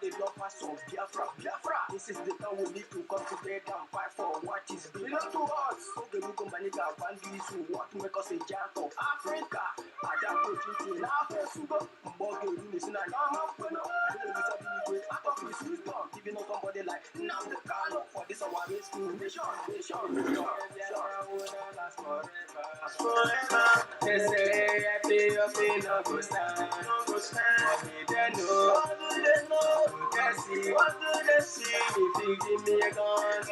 The lovers of Biafra, Biafra. This is the time we need to come together and fight for what is belong to us. What make us a giant of Africa? Giving us somebody like now the color for this our race to nation. They say I feel your feet no go stand. But me they know. What do they know? What do they see? If you give me a gun,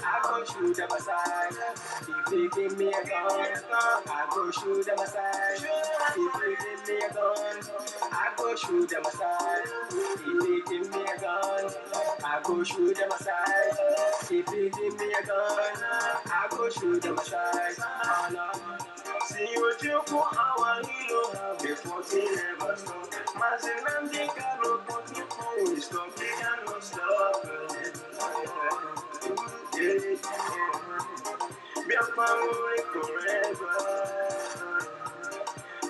I go shoot them aside. If you give me a gun, I go shoot them aside. If you give me a gun, I go shoot them aside. If you give me a gun, I go shoot them aside. If you give me a gun, I go shoot them aside. Oh, no. See what you for our hero have before they never stop. Mazi cannot put me on stop. They cannot stop. Biafra will forever.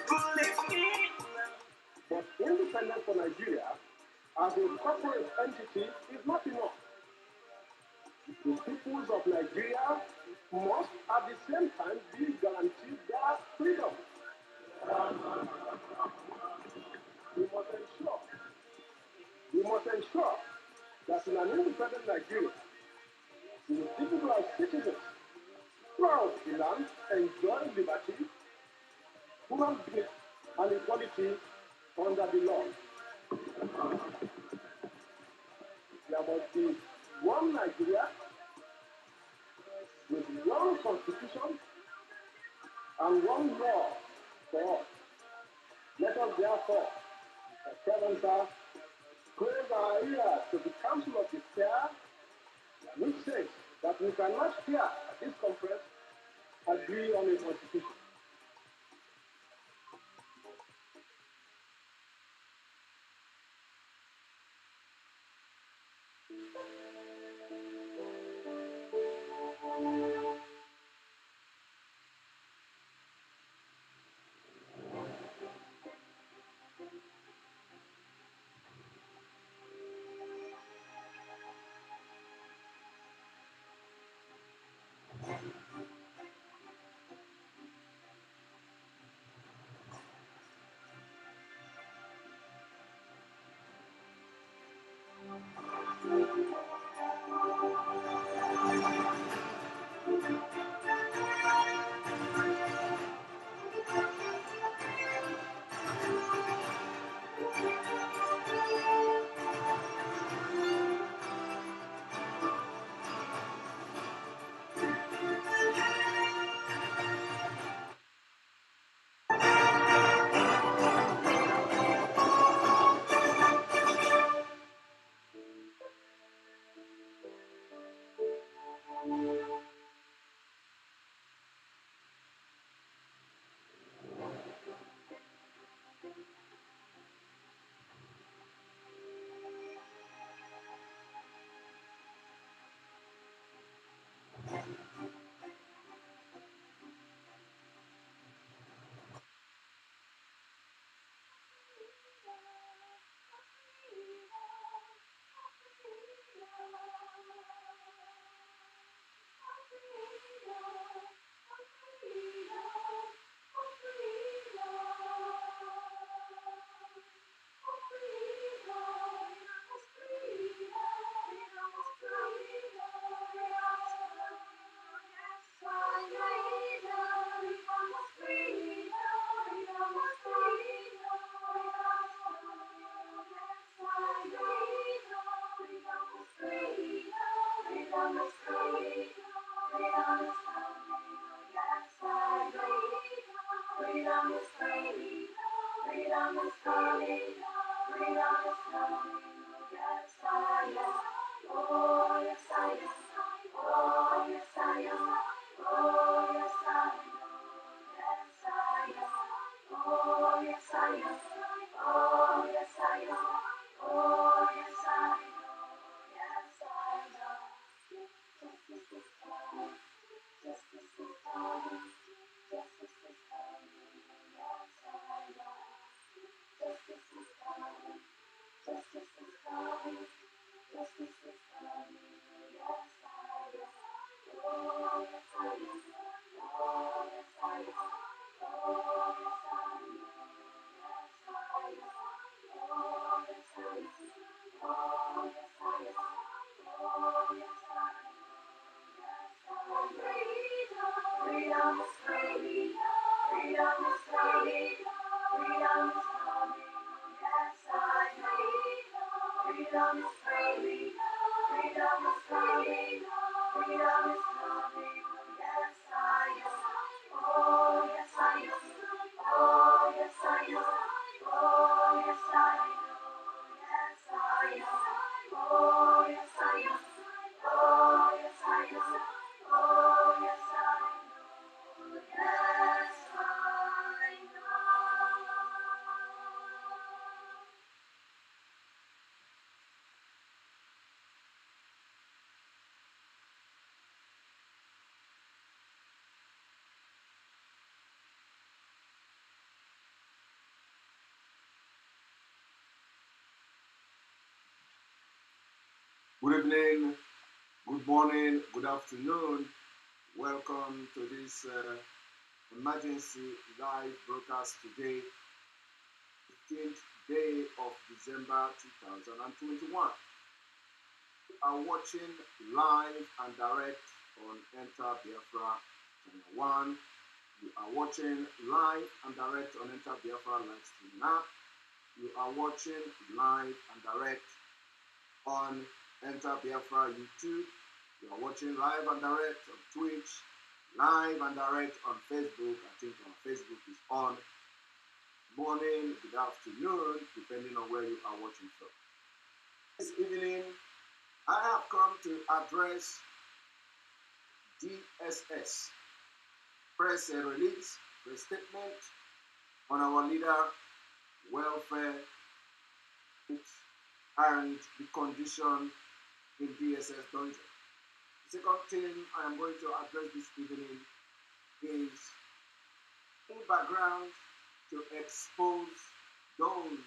Believe me. But independence for Nigeria as a corporate entity is not enough. The peoples of Nigeria must at the same time be guaranteed their freedom. We must ensure that in an independent Nigeria, the people as citizens throughout the land enjoy liberty, human dignity, and equality under the law. There must be one Nigeria with one constitution and one law for all. Let us therefore, as servants are, close our ears to the counsel of the fair, which says that we cannot here at this conference agree on a constitution. Good evening, good morning, good afternoon. Welcome to this emergency live broadcast today, 15th day of December 2021. You are watching live and direct on Enter Biafra Channel 1. You are watching live and direct on Enter Biafra live stream app. You are watching live and direct on Enter Biafra YouTube. You are watching live and direct on Twitch, live and direct on Facebook. I think our Facebook is on. Morning, good afternoon, depending on where you are watching from. This evening, I have come to address DSS press release, press statement on our leader, welfare, and the condition in DSS dungeon. The second thing I am going to address this evening is in background to expose those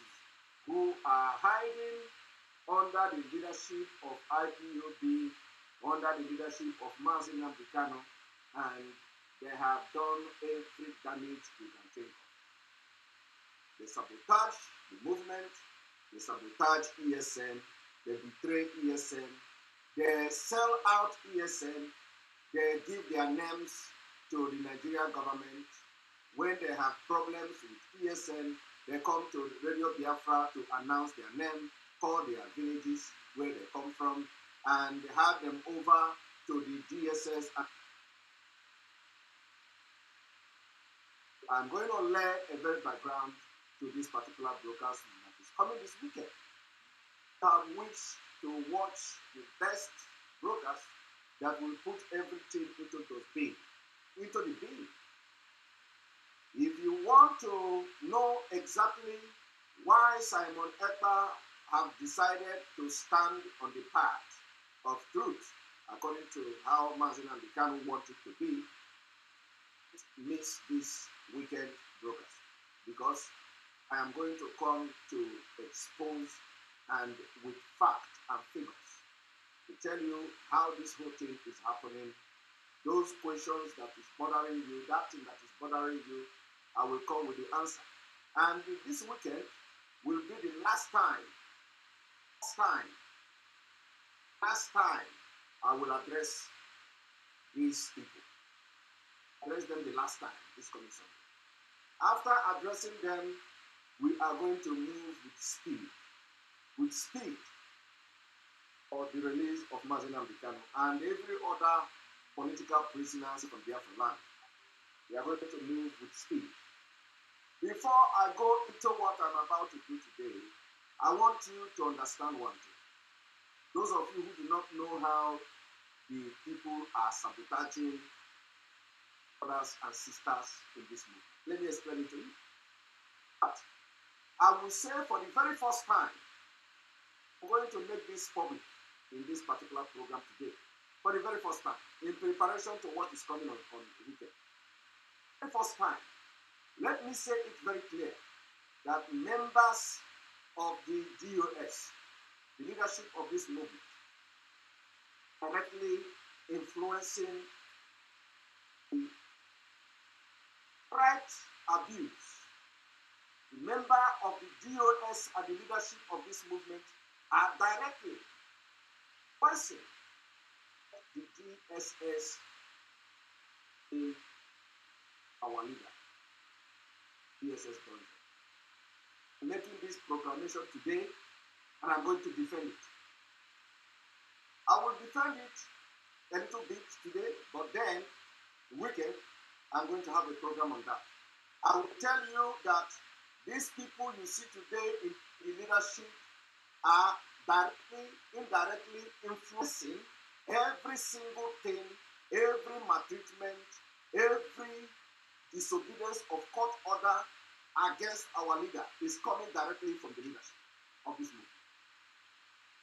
who are hiding under the leadership of IPOB, under the leadership of Mazi and they have done every damage we can think of. They sabotage the movement, they sabotage ESN, they betray ESN, they sell out ESN, they give their names to the Nigerian government. When they have problems with ESN, they come to Radio Biafra to announce their name, call their villages where they come from, and they have them over to the DSS. I'm going to lay a very background to this particular broadcast that is coming this weekend. I wish to watch the best broadcast that will put everything into the bin. If you want to know exactly why Simon Ekpa have decided to stand on the path of truth, according to how Mazi and want it to be, miss this weekend broadcast, because I am going to come to expose and with fact and figures to tell you how this whole thing is happening. Those questions that is bothering you, that thing that is bothering you, I will come with the answer. And this weekend will be the last time I will address these people. Address them the last time, this coming Sunday. After addressing them, we are going to move with speed for the release of Mazi and every other political prisoners from Biafra land. We are going to move with speed. Before I go into what I'm about to do today, I want you to understand one thing. Those of you who do not know how the people are sabotaging brothers and sisters in this movement, let me explain it to you. But I will say for the very first time, I'm going to make this public in this particular program today. For the very first time, in preparation to what is coming on the weekend. For the first time, let me say it very clear that members of the DOS, the leadership of this movement, directly influencing the threat abuse. The member of the DOS and the leadership of this movement are directly forcing the DSS in our leader, DSS dungeon. I'm making this proclamation today, and I'm going to defend it. I will defend it a little bit today, but then, weekend, I'm going to have a program on that. I will tell you that these people you see today in the leadership are directly, indirectly influencing every single thing, every maltreatment, every disobedience of court order against our leader is coming directly from the leadership of this movement.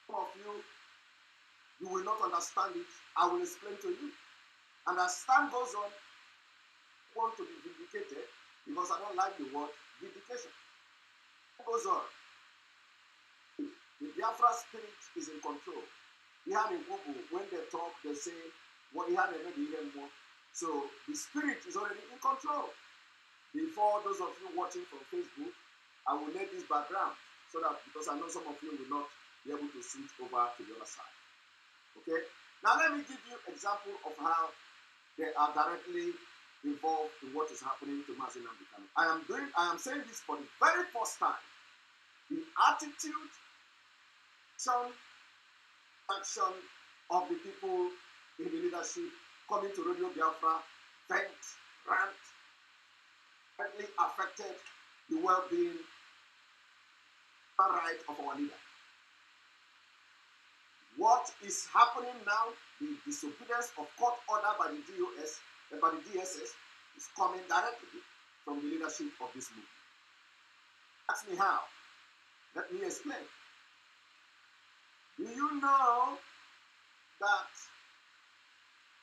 Some of you, you will not understand it. I will explain to you. And as time goes on, I want to be vindicated because I don't like the word vindication. It goes on. The Biafra spirit is in control. When they talk, they say, what more. So the spirit is already in control. Before those of you watching from Facebook, I will lay this background so that, because I know some of you will not be able to switch over to the other side. Okay? Now let me give you an example of how they are directly involved in what is happening to Mazi Nnamdi Kanu. I am saying this for the very first time. The attitude, action of the people in the leadership coming to Radio Biafra, vent, rant, greatly affected the well-being and right of our leader. What is happening now, the disobedience of court order by the DSS, is coming directly from the leadership of this movement. Ask me how. Let me explain. Do you know that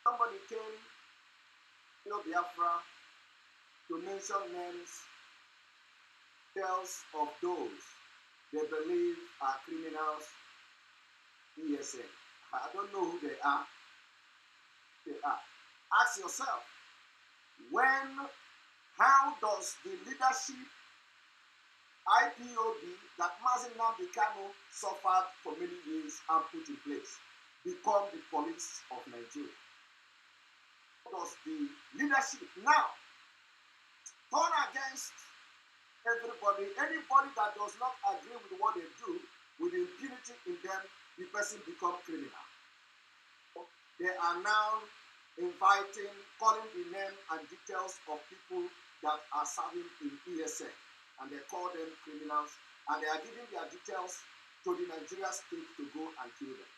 somebody came to Biafra to mention names, details of those they believe are criminals, ESN? I don't know who they are. Ask yourself, how does the leadership Ipob that Mazi Nnamdi Kanu suffered for many years and put in place become the police of Nigeria? How does the leadership now turn against anybody that does not agree with what they do, with the impunity in them, the person become criminal? They are now calling the name and details of people that are serving in ESN, and they call them criminals, and they are giving their details to the Nigeria state to go and kill them.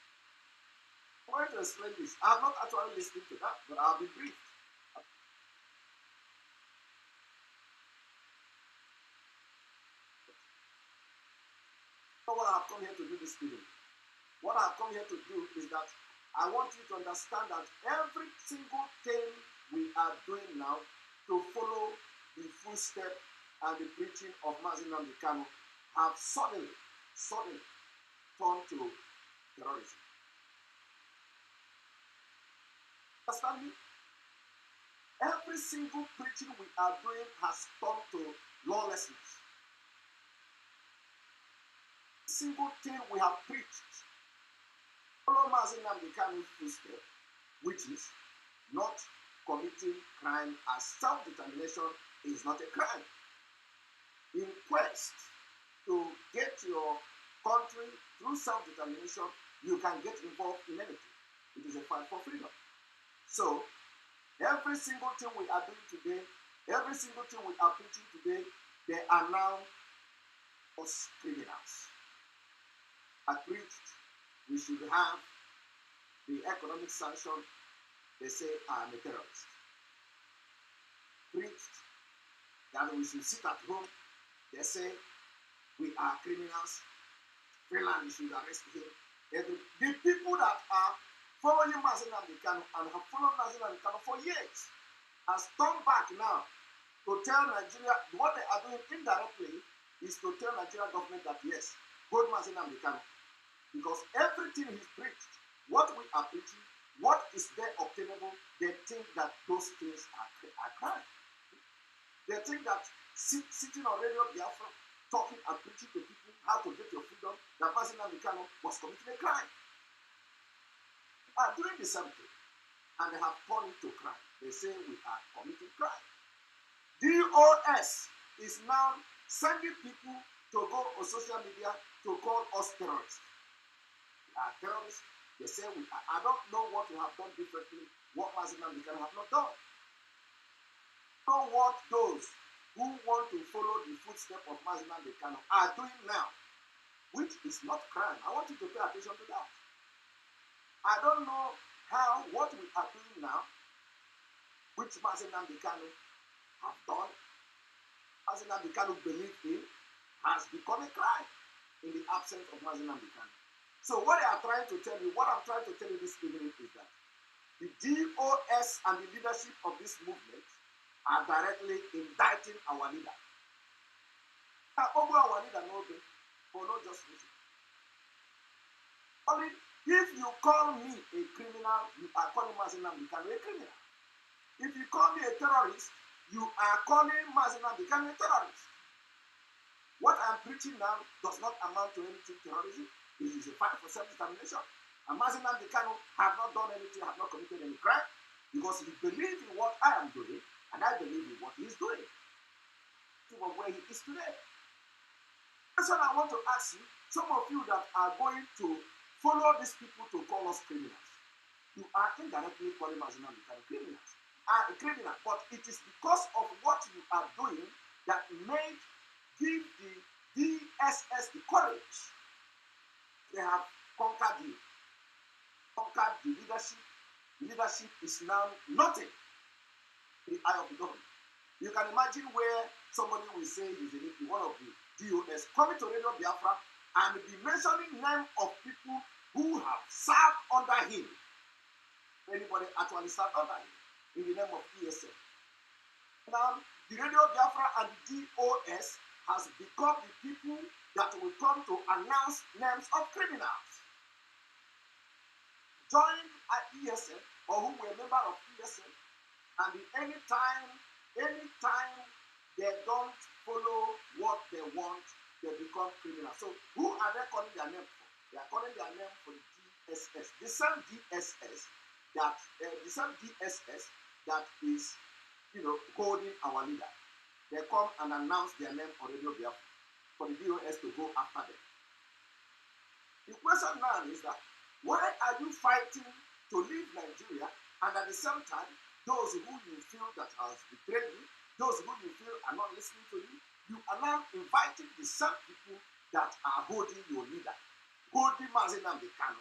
I'm going to explain this. I have not actually listened to that, but I'll be brief. What I have come here to do this evening, what I have come here to do is that I want you to understand that every single thing we are doing now to follow the footstep and the preaching of Mazi Nnamdi Kanu have suddenly turned to terrorism. Understand me? Every single preaching we are doing has turned to lawlessness. Single thing we have preached, follow Mazi Nnamdi Kanu's footsteps, which is not committing crime, as self-determination is not a crime. In quest to get your country through self-determination, you can get involved in anything. It is a fight for freedom. So, every single thing we are doing today, every single thing we are preaching today, they are now us criminals. I preached we should have the economic sanction. They say I am a terrorist. Preached that we should sit at home. They say we are criminals. Freeland should arrest him. The people that are following Mazi Nnamdi Kanu and have followed Mazi Nnamdi Kanu for years has turned back now to tell Nigeria, what they are doing indirectly is to tell Nigeria government that yes, hold Mazi Nnamdi Kanu. Because everything he's preached, what we are preaching, what is there obtainable, they think that those things are crime. They think that sitting on Radio Biafra, talking and preaching to people how to get your freedom, that Mazi Nnamdi Kanu was committing a crime. They are doing the same thing, and they have turned it to crime. They say we are committing crime. DOS is now sending people to go on social media to call us terrorists. Terrorists, they say we are. I don't know what we have done differently, what Mazi Nnamdi Kanu have not done. Know what those who want to follow the footsteps of Mazi Nnamdi Kanu are doing now, which is not crime. I want you to pay attention to that. I don't know how what we are doing now, which Mazi Nnamdi Kanu have done, Mazi Nnamdi Kanu believed in, has become a crime in the absence of Mazi Nnamdi Kanu. So what I am trying to tell you, what I'm trying to tell you this evening is that the DOS and the leadership of this movement are directly indicting our leader. Over our leader, no day, for no just reason. Only If you call me a criminal, you are calling Mazi Nnamdi Kanu a criminal. If you call me a terrorist, you are calling Mazi Nnamdi Kanu a terrorist. What I'm preaching now does not amount to anything terrorism. It is a fight for self-determination. And Mazi Nnamdi Kanu have not done anything, have not committed any crime, because he believes in what I am doing, and I believe in what he is doing. Of where he is today. That's what I want to ask you. Some of you that are going to follow these people to call us criminals, you are indirectly calling Mazi Nnamdi Kanu criminals. Are a criminal, but it is because of what you are doing that give the DSS the courage. They have conquered you, conquered the leadership. The leadership is now nothing in the eye of the government. You can imagine where somebody will say he's one of the DOS coming to Radio Biafra and be mentioning names of people who have served under him. Anybody actually served under him in the name of ESM. Now, the Radio Biafra and the DOS has become the people that will come to announce names of criminals. Join at ESM or who were a member of ESM, and anytime they don't follow what they want, they become criminals. So who are they calling their name for? They are calling their name for the DSS. The same DSS that is, holding our leader. They come and announce their name on Radio Biafra for the DOS to go after them. The question now is that why are you fighting to leave Nigeria, and at the same time, those who you feel that has betrayed you, those who you feel are not listening to you, you are now inviting the same people that are holding your leader, holding Mazi Nnamdi Kanu.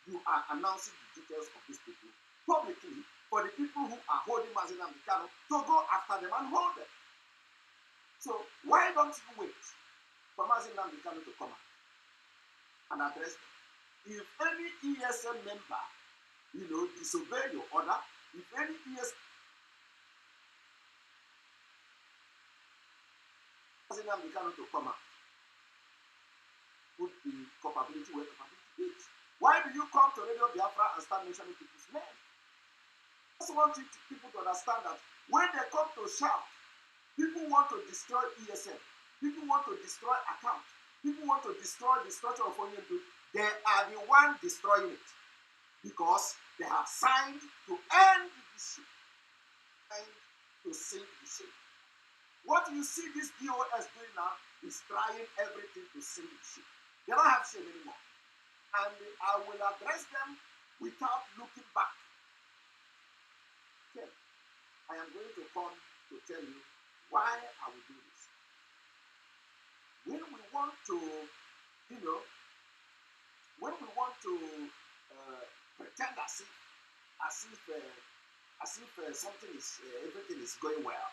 You are announcing the details of these people publicly for the people who are holding Mazi Nnamdi Kanu to go after them and hold them. So why don't you wait for Mazi Nnamdi Kanu to come out and address them? If any ESM member, disobey your order, if any ESM Mazi Nnamdi Kanu to come out, put the culpability where culpability is. Why do you come to Radio Biafra and start mentioning people's names? I just want people to understand that when they come to shout, people want to destroy ESM, people want to destroy accounts, people want to destroy the structure of Onyendu. They are the one destroying it because they have signed to end the ship, signed to sink the ship. What you see this DOS doing now is trying everything to sink the ship. They don't have shame anymore. And I will address them without looking back. Okay. I am going to come to tell you why I will do this. When we want to, pretend as if something is, everything is going well,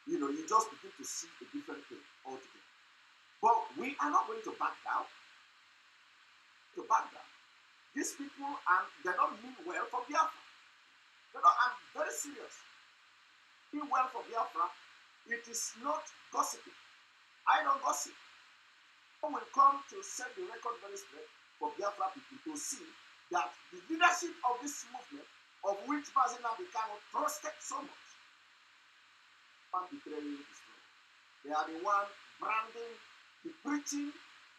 you just begin to see a different thing altogether. But we are not going to back down. These people, they don't mean well for Biafra. I'm very serious. Mean well for Biafra. It is not gossiping. I don't gossip. I will come to set the record very straight for Biafra people to see that the leadership of this movement, of which Mazi Nnamdi Kanu trusted so much, are betraying this movement. They are the one branding the preaching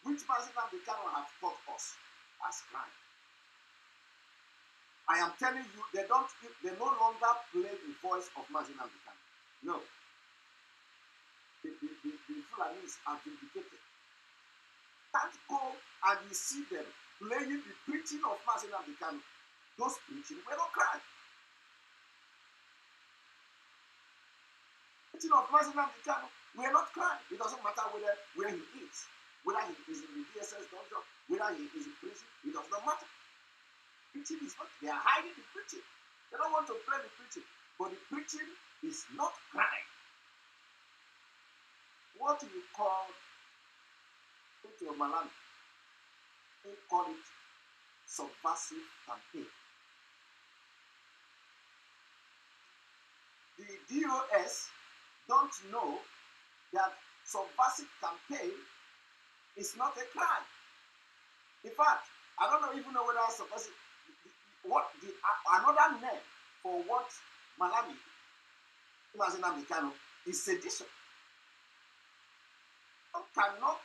which Mazi Nnamdi Kanu has taught us as crime. I am telling you, they no longer play the voice of Mazi Nnamdi Kanu. No. The Fulanis are vindicated. Can't go and you see them playing the preaching of Mazi Nnamdi Kanu. Those preaching were not crime. Preaching of Mazi Nnamdi Kanu were not crime. It doesn't matter where he is, whether he is in the DSS dungeon, whether he is in prison. It does not matter. Preaching is not. They are hiding the preaching. They don't want to play the preaching, but the preaching is not crime. What you call into your Malan, we call it subversive campaign. The DOS don't know that subversive campaign is not a crime. In fact, I don't know, even know whether I'm supposed to, what the another name for what Malami Mazinamikano is sedition. You cannot,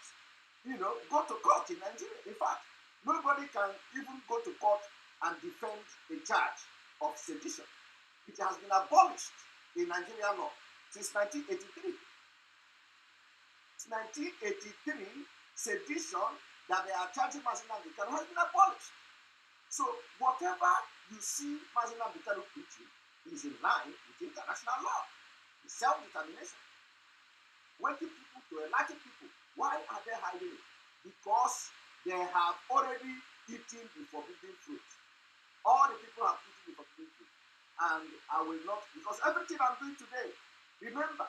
go to court in Nigeria. In fact, nobody can even go to court and defend a charge of sedition. It has been abolished in Nigerian law since 1983. Since 1983, sedition that they are charging Mazina Bikano has been abolished. So whatever you see Mazina Bikano preaching is in line with international law, the self-determination. Waking people to enlighten people. Why are they hiding it? Because they have already eaten the forbidden fruit. All the people have eaten the forbidden fruit. And I will not, because everything I'm doing today, remember,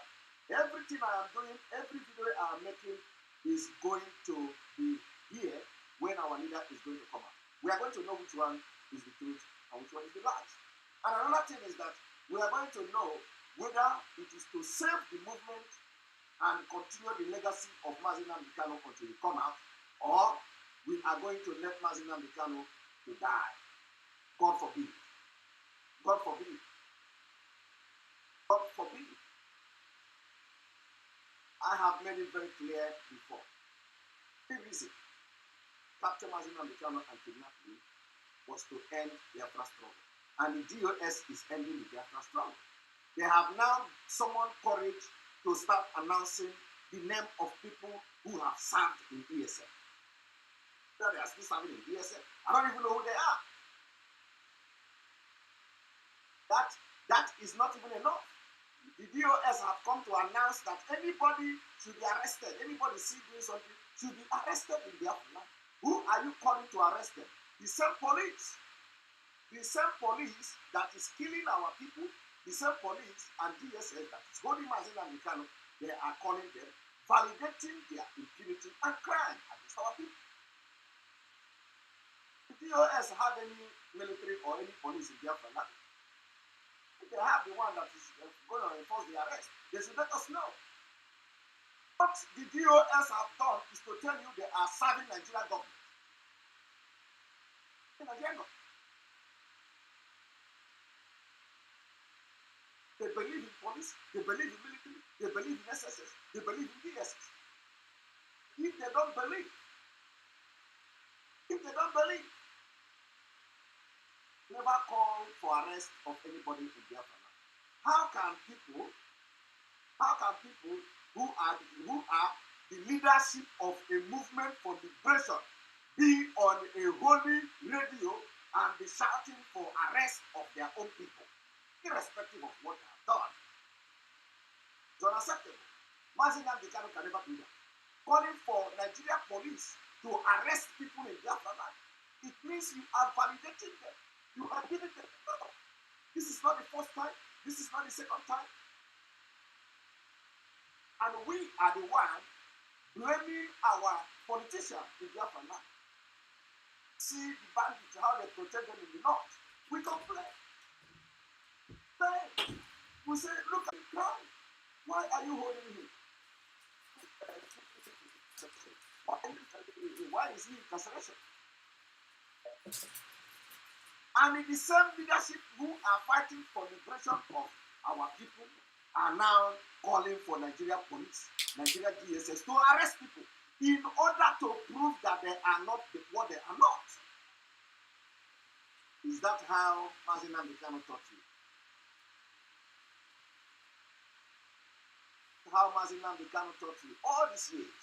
everything I am doing, every video I am making is going to be here when our leader is going to come out. We are going to know which one is the truth and which one is the lies. And another thing is that we are going to know whether it is to save the movement and continue the legacy of Mazina Bikano until we come out, or we are going to let Mazina Bikano to die. God forbid. God forbid. God forbid. I have made it very clear before. The reason Captain Mazina Bikano and kidnapping was to end the Biafra struggle. And the DOS is ending the Biafra struggle. They have now summoned courage to start announcing the name of people who have served in ESL. They are still serving in ESL. I don't even know who they are. That is not even enough. The DOS have come to announce that anybody should be arrested. Anybody seen doing something should be arrested in their land. Who are you calling to arrest them? The same police. The same police that is killing our people, the same police and DSS that is holding Mazina Bikano, they are calling them, validating their impunity and crime against our people. The DOS have any military or any police in Biafra land? If they have the one that is going to enforce the arrest, they should let us know. What the DOS have done is to tell you they are serving Nigerian government. They believe in police, they believe in military, they believe in SSS, they believe in DSS. If they don't believe, never call for arrest of anybody in Biafra. How can people who are the leadership of a movement for liberation be on a holy radio and be shouting for arrest of their own people, irrespective of what they have done? It's unacceptable. Mazina Bikano can never do that. Calling for Nigeria police to arrest people in Biafra land, it means you are validating them. You are giving them. This is not the first time. This is not the second time. And we are the one blaming our politicians in Biafra land. See the bandits, how they protect them in the north. We complain. Then we say, look at the crime. Why are you holding him? Why is he incarceration? And in the same leadership who are fighting for liberation of our people are now calling for Nigeria police, Nigeria DSS to arrest people in order to prove that they are not what they are not. Is that how Mazina Bikano taught you? How Mazina Bikano taught you all these years?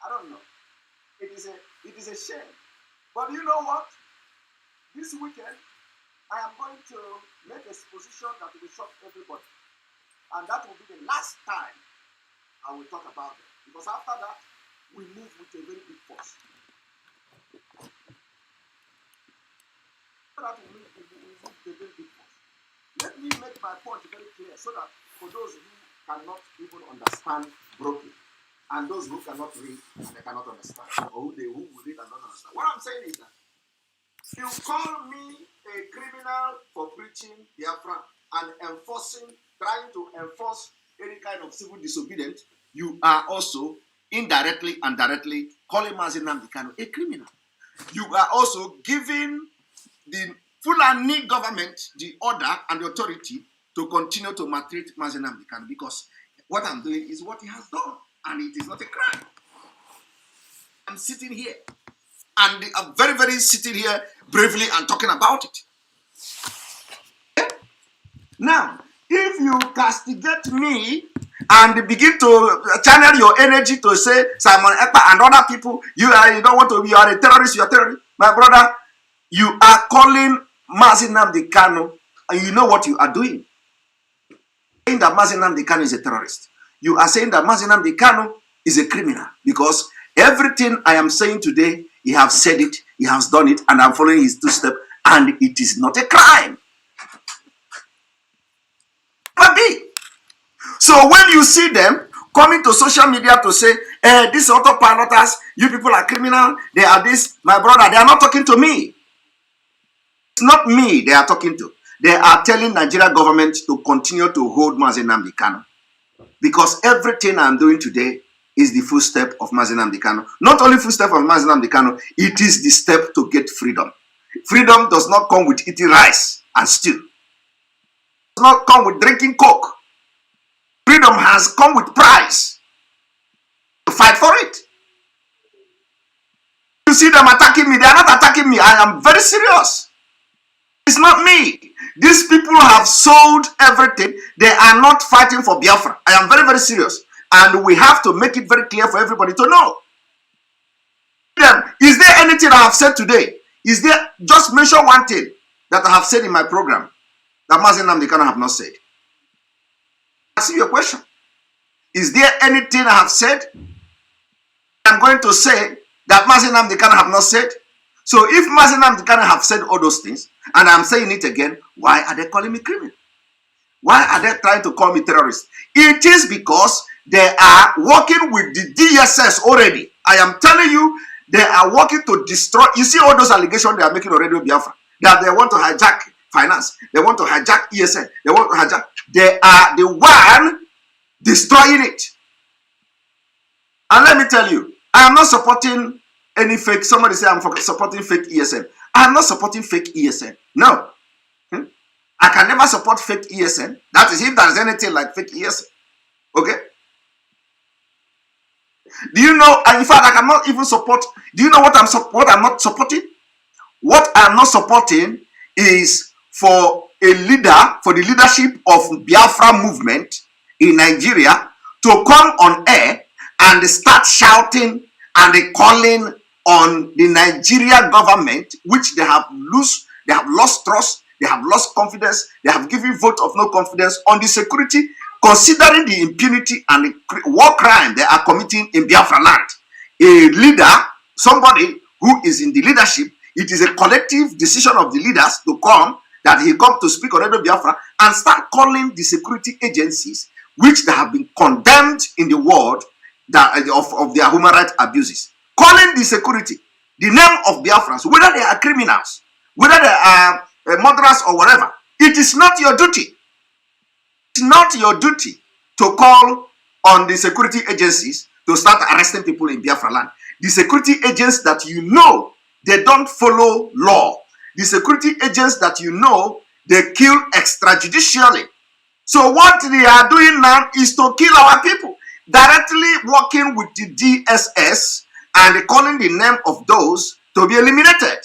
I don't know. It is a shame. But you know what? This weekend, I am going to make a exposition that will shock everybody. And that will be the last time I will talk about it. Because after that, we move with a very big force. After that, we move with a very big force. Let me make my point very clear so that for those who cannot even understand broken, and those who cannot read and they cannot understand, or who will read and don't understand. What I'm saying is that you call me a criminal for preaching Biafra and trying to enforce any kind of civil disobedience, you are also indirectly and directly calling Mazi Nnamdi Kanu a criminal. You are also giving the Fulani government the order and the authority to continue to maltreat Mazi Nnamdi Kanu, because what I'm doing is what he has done, and it is not a crime. I'm sitting here, and I'm very, very sitting here bravely and talking about it. Now, if you castigate me and begin to channel your energy to say Simon Ekpa and other people, you don't want to be, you are a terrorist, you are a terrorist. My brother, you are calling Mazi Nnamdi Kanu, and you know what you are doing. Saying that Mazi Nnamdi Kanu is a terrorist. You are saying that Mazi Nnamdi Kanu is a criminal, because everything I am saying today, he has said it, he has done it, and I'm following his 2 steps, and it is not a crime. So when you see them coming to social media to say, these autopiloters, you people are criminal, they are this, my brother, they are not talking to me. It's not me they are talking to. They are telling Nigeria government to continue to hold Mazi Nnamdi Kanu, because everything I'm doing today is the full step of Mazi Nnamdi Kanu. Not only full step of Mazi Nnamdi Kanu, it is the step to get freedom. Freedom does not come with eating rice and stew. It does not come with drinking Coke. Freedom has come with price. To fight for it. You see them attacking me. They are not attacking me. I am very serious. It's not me. These people have sold everything. They are not fighting for Biafra. I am very, very serious. And we have to make it very clear for everybody to know. Is there anything I have said today? Is there, just mention one thing that I have said in my program that Mazi Nnamdi Kanu have not said. Ask you your question. Is there anything I have said I'm going to say that Mazi Nnamdi Kanu have not said? So if Mazi Nnamdi Kanu have said all those things, and I'm saying it again, why are they calling me criminal? Why are they trying to call me terrorist? It is because they are working with the DSS already. I am telling you, they are working to destroy. You see all those allegations they are making already with Biafra, that they want to hijack finance, they want to hijack ESN, they want to hijack. They are the one destroying it. And let me tell you, I am not supporting any fake. Somebody say I'm supporting fake ESN. I am not supporting fake ESN. No. I can never support fake ESN. That is if there is anything like fake ESN. Okay? Do you know, and in fact, I cannot even support, do you know what I'm not supporting? What I'm not supporting is for a leader, for the leadership of Biafra movement in Nigeria to come on air and start shouting and calling on the Nigeria government, which they have lost trust, they have lost confidence, they have given vote of no confidence on the security, considering the impunity and the war crime they are committing in Biafra land. A leader, somebody who is in the leadership, it is a collective decision of the leaders to come, that he come to speak on Radio Biafra and start calling the security agencies, which they have been condemned in the world that, of their human rights abuses. Calling the security, the name of Biafrans, whether they are criminals, whether they are murderers or whatever, it is not your duty. It's not your duty to call on the security agencies to start arresting people in Biafra land. The security agents that you know, they don't follow law. The security agents that you know, they kill extrajudicially. So what they are doing now is to kill our people, directly working with the DSS and calling the name of those to be eliminated.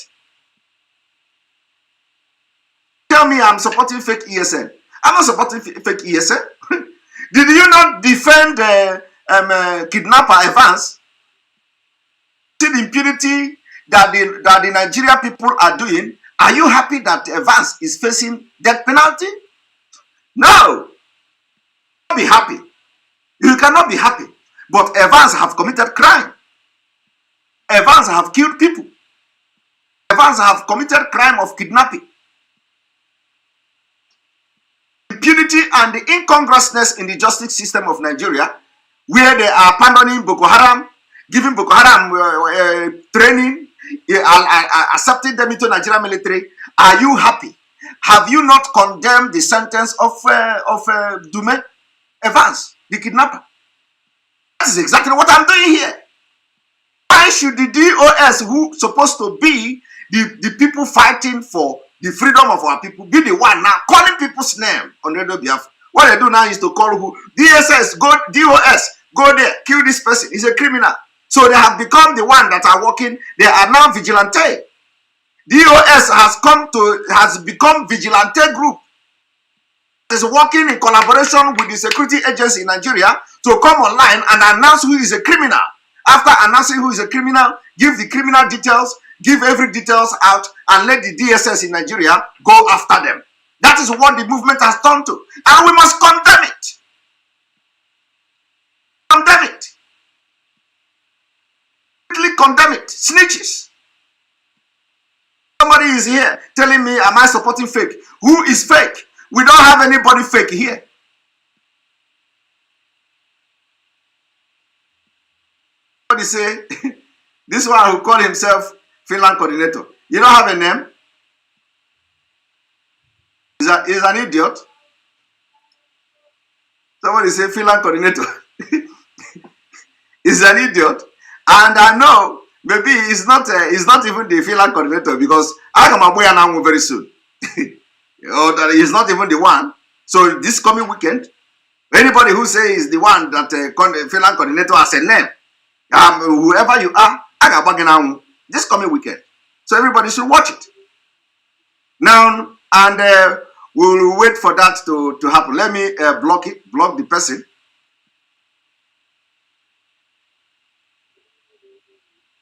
Tell me I'm supporting fake ESN. I'm not supporting fake ESN. Did you not defend kidnapper Evans? See the impunity that the Nigeria people are doing. Are you happy that Evans is facing death penalty? No. You cannot be happy. You cannot be happy. But Evans have committed crime. Evans have killed people. Evans have committed crime of kidnapping. Impunity and the incongruousness in the justice system of Nigeria, where they are abandoning Boko Haram, giving Boko Haram training, accepting them into Nigerian military. Are you happy? Have you not condemned the sentence of Dume Evans, the kidnapper? That's exactly what I'm doing here. Why should the DOS, who supposed to be the people fighting for the freedom of our people, be the one now calling people's name on Radio Biafra? What they do now is to call who? DSS, go, DOS, go there, kill this person. He's a criminal. So they have become the one that are working. They are now vigilante. DOS has become vigilante group. Is working in collaboration with the security agency in Nigeria to come online and announce who is a criminal. After announcing who is a criminal, give the criminal details, give every details out, and let the DSS in Nigeria go after them. That is what the movement has turned to. And we must condemn it. Condemn it. Condemn it. Snitches. Somebody is here telling me, am I supporting fake? Who is fake? We don't have anybody fake here. Somebody say, this one who called himself Finland coordinator. You don't have a name? He's an idiot. Somebody say Finland coordinator. He's an idiot. And I know maybe he's not even the Finland coordinator, because I am aware now very soon. Or that he's not even the one. So this coming weekend, anybody who says the one that Finland coordinator has a name, whoever you are, I got back now this coming weekend. So everybody should watch it. Now, and we'll wait for that to happen. Let me block the person.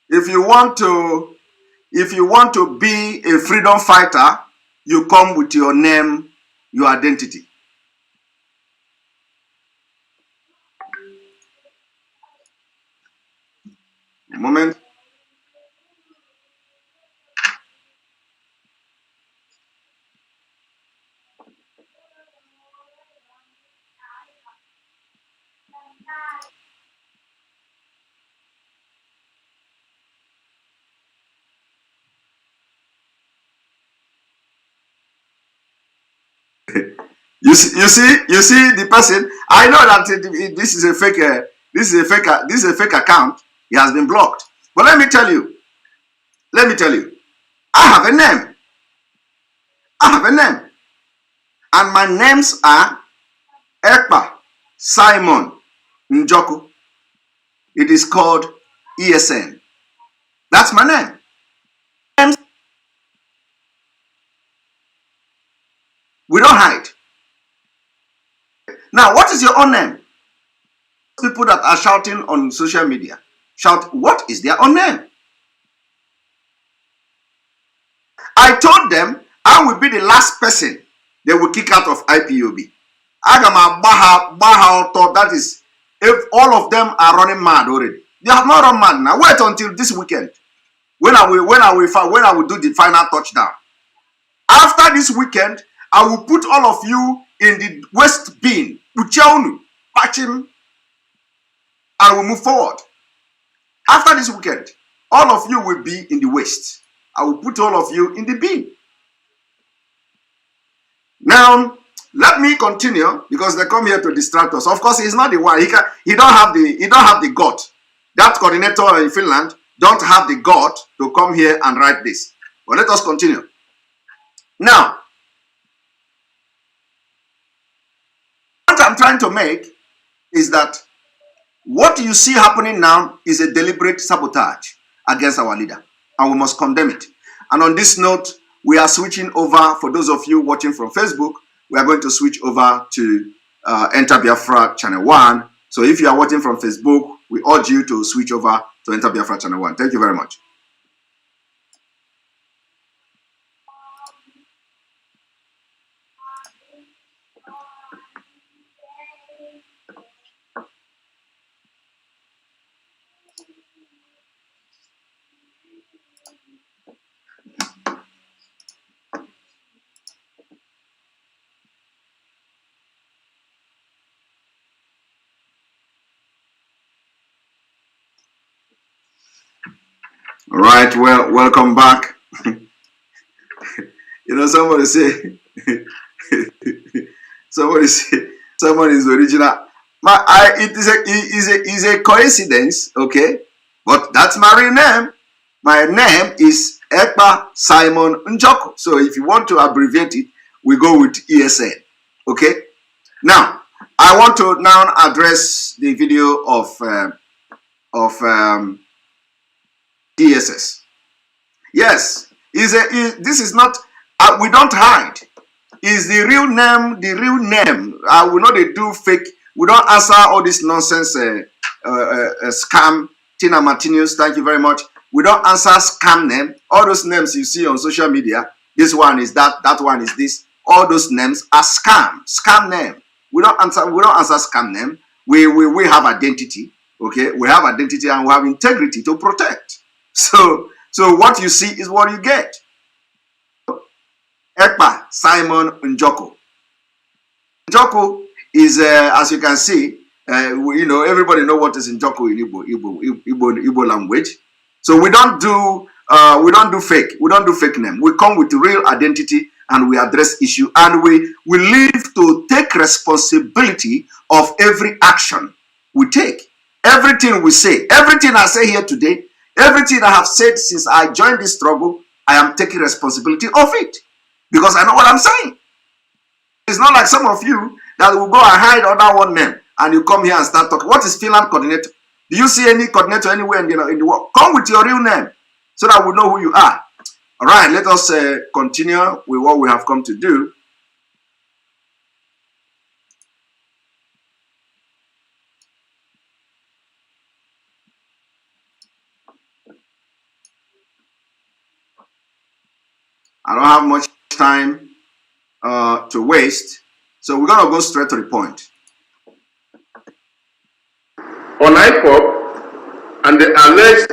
If you want to be a freedom fighter, you come with your name, your identity. A moment. You see the person. I know that this is a fake. This is a fake account. He has been blocked. But let me tell you. I have a name. And my names are Ekpa Simon Njoku. It is called ESN. That's my name. We don't hide. Now, what is your own name? People that are shouting on social media, shout, what is their own name? I told them I will be the last person they will kick out of IPOB. That is, if all of them are running mad already. They have not run mad now. Wait until this weekend. When I will do the final touchdown. After this weekend, I will put all of you in the waste bin. Patch him, and we'll move forward. After this weekend, all of you will be in the waste. I will put all of you in the bin. Now, let me continue, because they come here to distract us. Of course, he's not the one. He don't have the gut. That coordinator in Finland don't have the gut to come here and write this. But let us continue. Now, what I'm trying to make is that what you see happening now is a deliberate sabotage against our leader, and we must condemn it. And on this note, we are switching over. For those of you watching from Facebook, we are going to switch over to Enter Biafra Channel 1. So if you are watching from Facebook, we urge you to switch over to Enter Biafra Channel 1. Thank you very much. All right, well, welcome back. You know, somebody is original. It is a coincidence, okay? But that's my real name. My name is Ekpa Simon Njoko. So if you want to abbreviate it, we go with ESN. Okay? Now, I want to now address the video of DSS. Yes, this is not, we don't hide. Is the real name, I will not do fake, we don't answer all this nonsense scam. Tina Martinez, thank you very much. We don't answer scam name. All those names you see on social media, this one is that one is this. All those names are scam name. We don't answer scam name. We have identity, okay? We have identity and we have integrity to protect. So what you see is what you get. Ekpa Simon Njoko. Njoko is, as you can see, everybody know what is Njoko in Igbo language. So we don't do fake. We don't do fake name. We come with real identity and we address issue and we live to take responsibility of every action we take. Everything we say, everything I say here today, everything I have said since I joined this struggle, I am taking responsibility of it because I know what I'm saying. It's not like some of you that will go and hide under one name and you come here and start talking. What is Finland coordinator? Do you see any coordinator anywhere in the world? Come with your real name so that we know who you are. All right, let us continue with what we have come to do. I don't have much time to waste, so we're going to go straight to the point. On Ipob and the alleged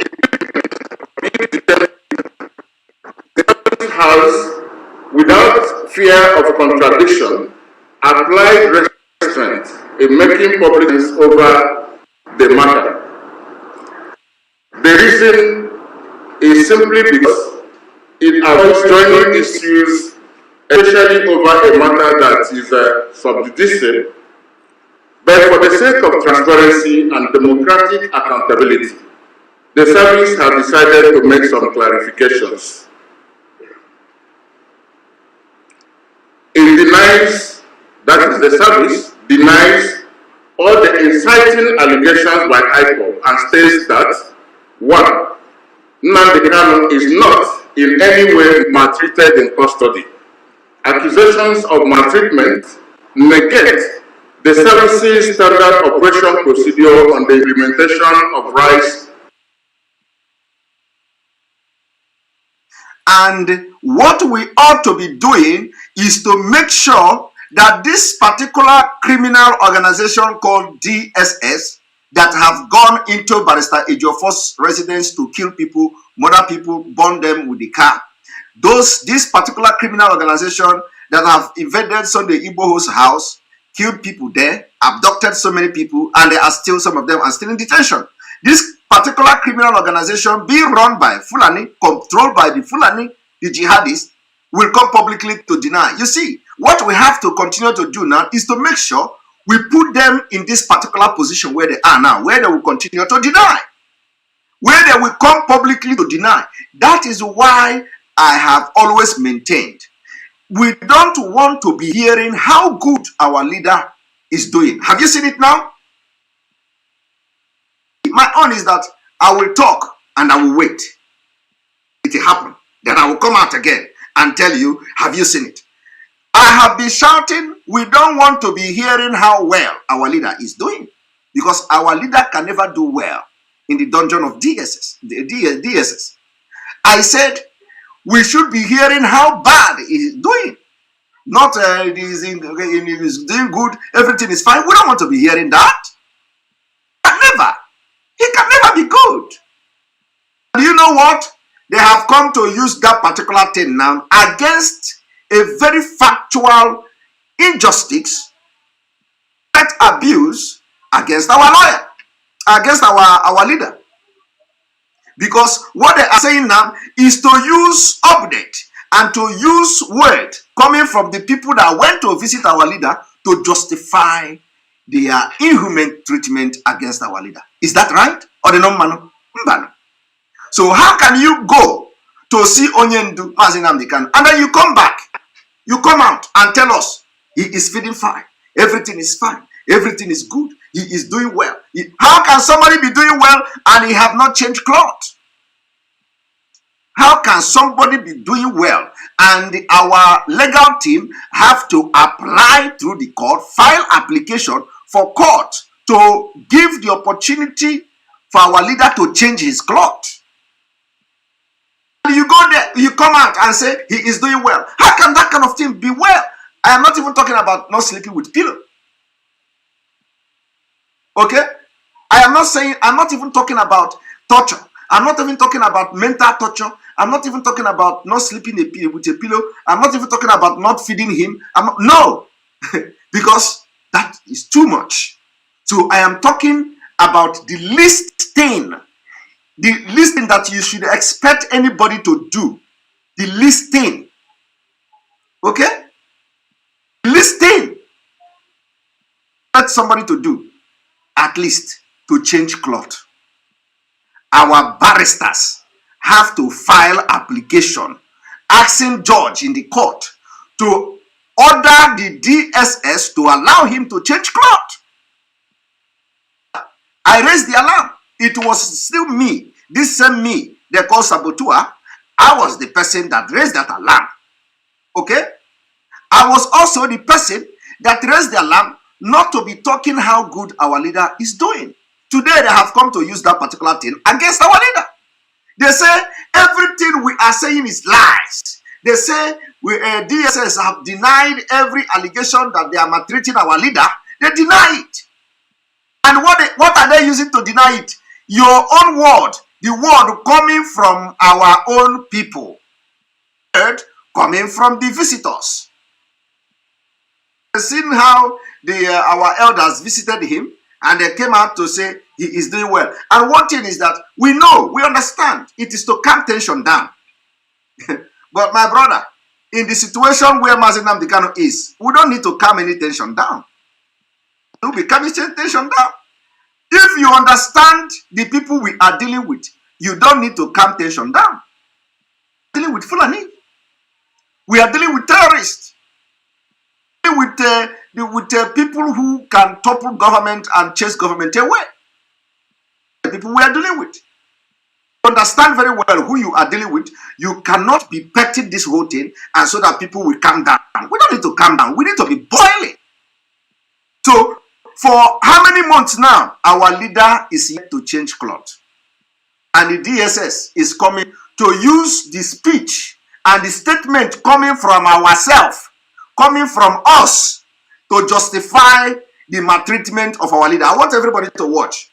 the House, without fear of contradiction, applied restraint in making public over the matter. The reason is simply because it avoids joining issues, especially over a matter that is sub judice. But for the sake of transparency and democratic accountability, the service has decided to make some clarifications. It denies, that is the service, denies all the inciting allegations by Ipob and states that 1. Nnamdi Kanu is not in any way maltreated in custody. Accusations of maltreatment negate the service's standard operation procedure on the implementation of rights. And what we ought to be doing is to make sure that this particular criminal organization called DSS that have gone into Barrister Ejiofor's residence to kill people, murder people, burn them with the car. This particular criminal organization that have invaded Sunday Igboho's house, killed people there, abducted so many people, and they are still, some of them are still in detention. This particular criminal organization being run by Fulani, controlled by the Fulani, the jihadists, will come publicly to deny. You see, what we have to continue to do now is to make sure we put them in this particular position where they are now, where they will continue to deny, where they will come publicly to deny. That is why I have always maintained we don't want to be hearing how good our leader is doing. Have you seen it now? My own is that I will talk and I will wait. It will happen. Then I will come out again and tell you, have you seen it? I have been shouting, we don't want to be hearing how well our leader is doing. Because our leader can never do well in the dungeon of DSS. I said, we should be hearing how bad he is doing. Not he is doing good, everything is fine. We don't want to be hearing that. Never. He can never be good. Do you know what? They have come to use that particular thing now against a very factual injustice, abuse against our lawyer, against our leader. Because what they are saying now is to use update and to use word coming from the people that went to visit our leader to justify their inhuman treatment against our leader. Is that right? Or the non-man? So how can you go to see Onyendu Mazi Nnamdi Kanu and then you come back, you come out and tell us he is feeding fine, everything is fine, everything is good, he is doing well. How can somebody be doing well and he have not changed cloth? How can somebody be doing well and our legal team have to apply through the court, file application for court to give the opportunity for our leader to change his cloth? And you go there, you come out and say he is doing well. How can that kind of thing be well? I am not even talking about not sleeping with pillow. Okay? I'm not even talking about torture. I'm not even talking about mental torture. I'm not even talking about not sleeping with a pillow. I'm not even talking about not feeding him. No, because that is too much. So I am talking about the least thing that you should expect anybody to do. The least thing. Okay? The least thing that somebody to do, at least to change cloth. Our barristers have to file application asking judge in the court to order the DSS to allow him to change cloth. I raised the alarm. It was still me, this same me, they call saboteur. I was the person that raised that alarm. Okay? I was also the person that raised the alarm not to be talking how good our leader is doing. Today they have come to use that particular thing against our leader. They say everything we are saying is lies. They say DSS have denied every allegation that they are maltreating our leader. They deny it. And what are they using to deny it? Your own word, the word coming from our own people, coming from the visitors. You've seen how our elders visited him and they came out to say he is doing well. And one thing is that we know, we understand, it is to calm tension down. But my brother, in the situation where Mazi Nnamdi Kanu is, we don't need to calm any tension down. We'll be calming tension down. If you understand the people we are dealing with, you don't need to calm tension down. We're dealing with Fulani. We are dealing with terrorists. With people who can topple government and chase government away. The people we are dealing with. Understand very well who you are dealing with. You cannot be petting this whole thing and so that people will calm down. We don't need to calm down. We need to be boiling. So, for how many months now, our leader is yet to change cloth. And the DSS is coming to use the speech and the statement coming from ourselves, coming from us, to justify the maltreatment of our leader. I want everybody to watch.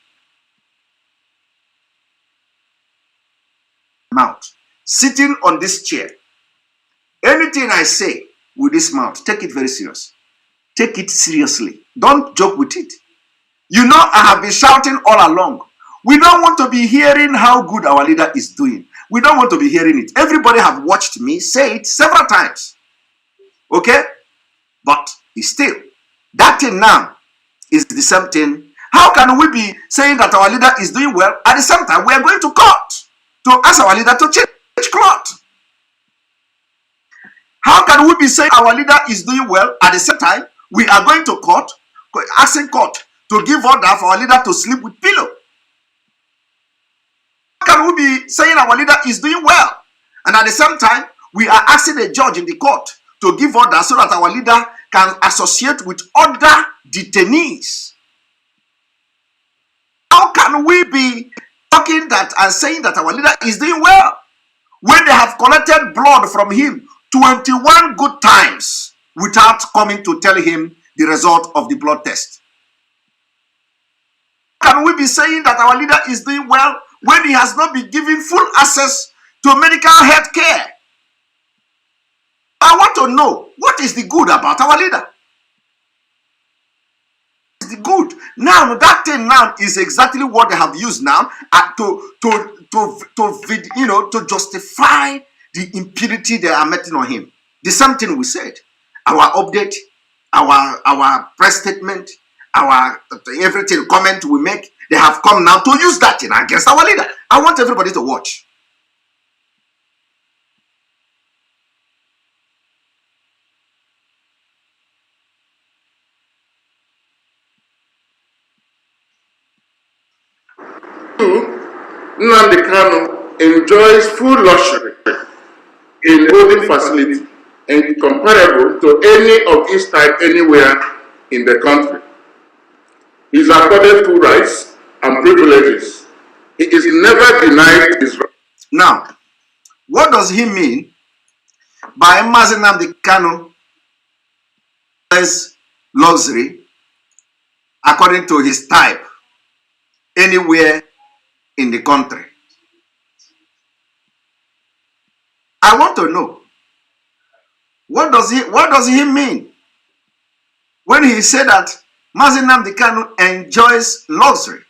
Mouth. Sitting on this chair. Anything I say with this mouth, take it very serious. Take it seriously. Don't joke with it. You know, I have been shouting all along. We don't want to be hearing how good our leader is doing. We don't want to be hearing it. Everybody have watched me say it several times. Okay? But still, that thing now is the same thing. How can we be saying that our leader is doing well, at the same time we are going to court to ask our leader to change cloth? How can we be saying our leader is doing well, at the same time we are going to court, asking court to give order for our leader to sleep with pillow? How can we be saying our leader is doing well, and at the same time we are asking the judge in the court to give order so that our leader can associate with other detainees? How can we be talking that and saying that our leader is doing well when they have collected blood from him 21 good times without coming to tell him the result of the blood test? How can we be saying that our leader is doing well when he has not been given full access to medical health care? I want to know, what is the good about our leader? The good. Now, that thing now is exactly what they have used now to justify the impunity they are meting on him. The same thing we said. Our update, our press statement, our everything comment we make, they have come now to use that thing against our leader. I want everybody to watch. Nnamdi Kanu enjoys full luxury in holding facility and comparable to any of its type anywhere in the country. He is accorded full rights and privileges. He is never denied his rights. Now, what does he mean by Mazi Nnamdi Kanu luxury according to his type anywhere in the country? I want to know, what does he mean when he said that Mazi Nnamdi Kanu enjoys luxury?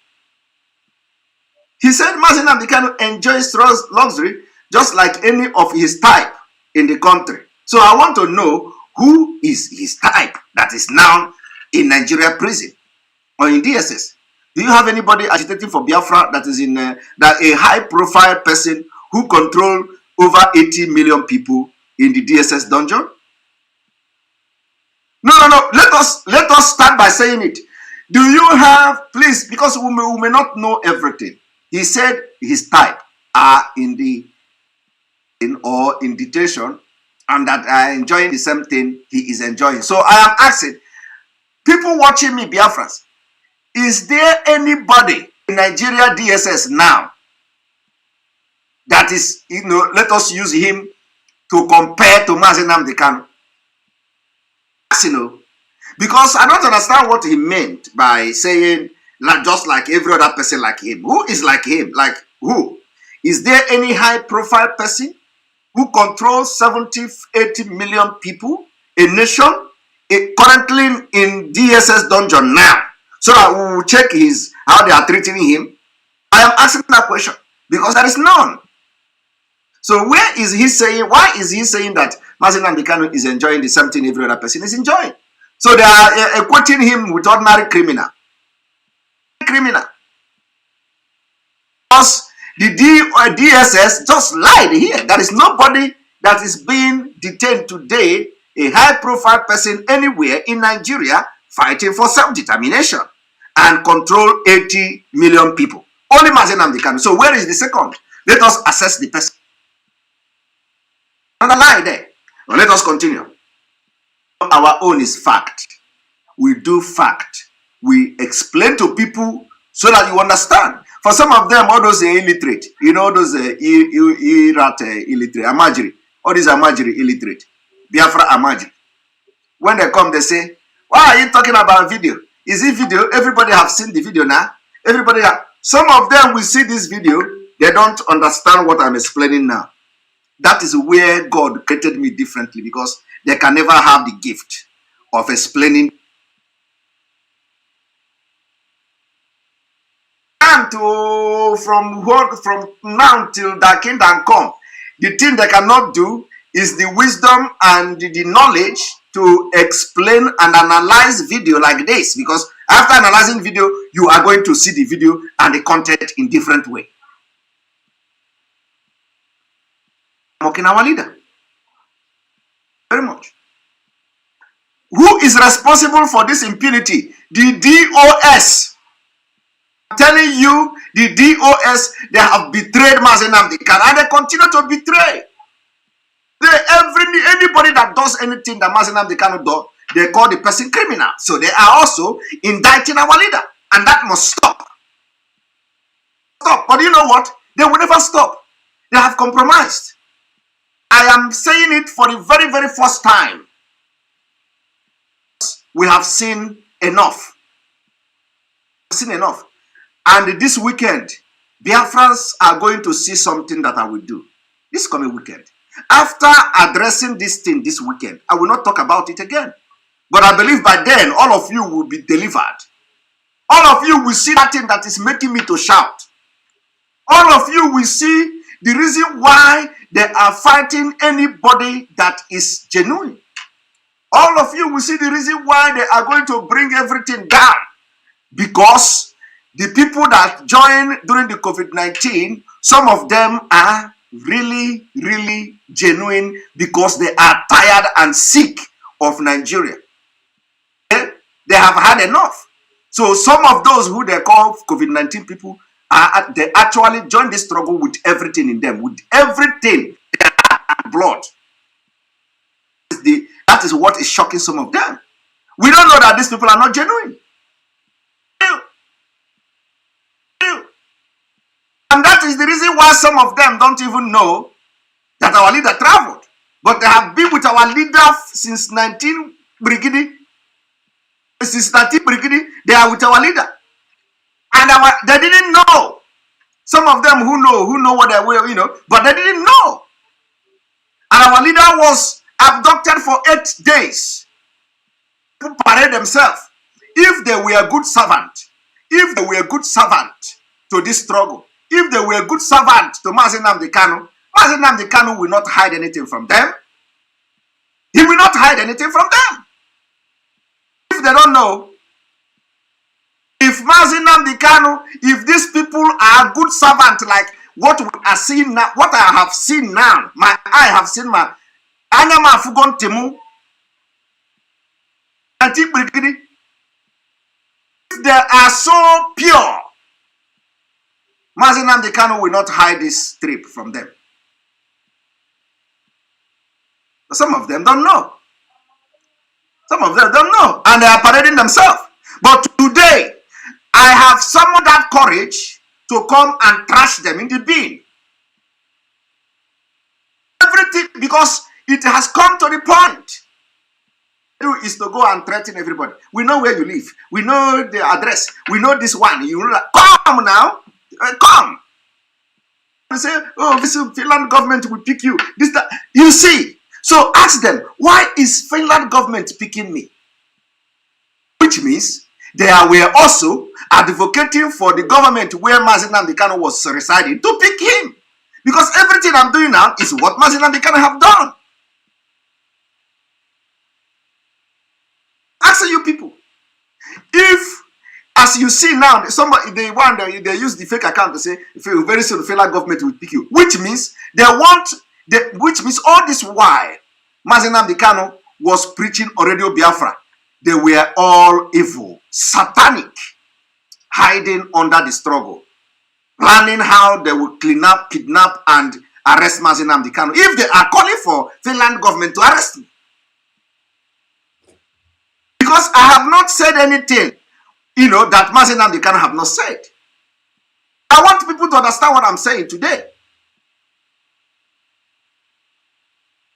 He said Mazi Nnamdi Kanu enjoys luxury just like any of his type in the country. So I want to know who is his type that is now in Nigeria prison or in DSS. Do you have anybody agitating for Biafra that is in that a high-profile person who control over 80 million people in the DSS dungeon? No. Let us start by saying it. Do you have, please, because we may not know everything. He said his type are in detention and that are enjoying the same thing he is enjoying. So I am asking people watching me, Biafras, is there anybody in Nigeria DSS now that is, let us use him to compare to Mazi Nnamdi Kanu? Because I don't understand what he meant by saying just like every other person like him. Who is like him? Like who? Is there any high-profile person who controls 70, 80 million people, a nation, currently in DSS dungeon now? So that we will check how they are treating him. I am asking that question because there is none. So where is he saying? Why is he saying that Mazi Nnamdi Kanu is enjoying the same thing every other person is enjoying? So they are equating him with ordinary criminal. Because the DSS just lied here. There is nobody that is being detained today, a high-profile person anywhere in Nigeria, fighting for self-determination and control 80 million people. Only Mazi Nnamdi Kanu. So where is the second? Let us assess the person. Another lie there. Now let us continue. Our own is fact. We do fact. We explain to people so that you understand. For some of them, all those illiterate, those illiterate, Amajiri, all these Amajiri illiterate, Biafra Amajiri. When they come, they say, why are you talking about video? Is it video? Everybody have seen the video now. Some of them will see this video. They don't understand what I'm explaining now. That is where God created me differently, because they can never have the gift of explaining. And from now till the kingdom come, the thing they cannot do is the wisdom and the knowledge to explain and analyze video like this, because after analyzing video, you are going to see the video and the content in different way. Mocking our leader very much. Who is responsible for this impunity? The DOS. I'm telling you, the DOS, they have betrayed Mazi Nnamdi Kanu, and they continue to betray. Anybody that does anything that Mazi Nnamdi Kanu does, they call the person criminal. So they are also indicting our leader, and that must stop. But you know what? They will never stop. They have compromised. I am saying it for the very, very first time. We have seen enough. And this weekend, Biafrans are going to see something that I will do this coming weekend. After addressing this thing this weekend, I will not talk about it again. But I believe by then, all of you will be delivered. All of you will see that thing that is making me to shout. All of you will see the reason why they are fighting anybody that is genuine. All of you will see the reason why they are going to bring everything down because the people that joined during the COVID-19, some of them are really, really genuine because they are tired and sick of Nigeria. They have had enough. So some of those who they call COVID-19 people, they actually join this struggle with everything in them, with everything, blood. That is what is shocking some of them. We don't know that these people are not genuine. And that is the reason why some of them don't even know that our leader traveled. But they have been with our leader since 19 Brigade. Since 19 Brigade, they are with our leader. And they didn't know. Some of them who know what they were, but they didn't know. And our leader was abducted for 8 days. To parade themselves. If they were a good servant, to this struggle, if they were a good servant to Mazi Nnamdi Kanu will not hide anything from them. He will not hide anything from them. If they don't know, if Mazi Nnamdi Kanu, if these people are good servants like what we are seeing now, what I have seen now, my eye have seen my Anyama Fugon Timu, if they are so pure, Mazi Nnamdi Kanu will not hide this trip from them. Some of them don't know. Some of them don't know. And they are parading themselves. But today, I have summoned that courage to come and trash them in the bin. Everything, because it has come to the point. Is to go and threaten everybody. We know where you live. We know the address. We know this one. You know that. Come now. Come. You say, oh, this Finland government will pick you. This, that. You see. So ask them, why is Finland government picking me? Which means they were also advocating for the government where Mazi Nnamdi Kanu was residing to pick him. Because everything I'm doing now is what Mazi Nnamdi Kanu have done. Ask you people. If, as you see now, somebody they use the fake account to say, very soon the Finland government will pick you. Which means they want, which means all this while Mazi Nnamdi Kanu was preaching on Radio Biafra, they were all evil, satanic, hiding under the struggle, planning how they will clean up, kidnap, and arrest Mazi Nnamdi Kanu. If they are calling for Finland government to arrest me, because I have not said anything, that Mazi Nnamdi Kanu have not said. I want people to understand what I'm saying today.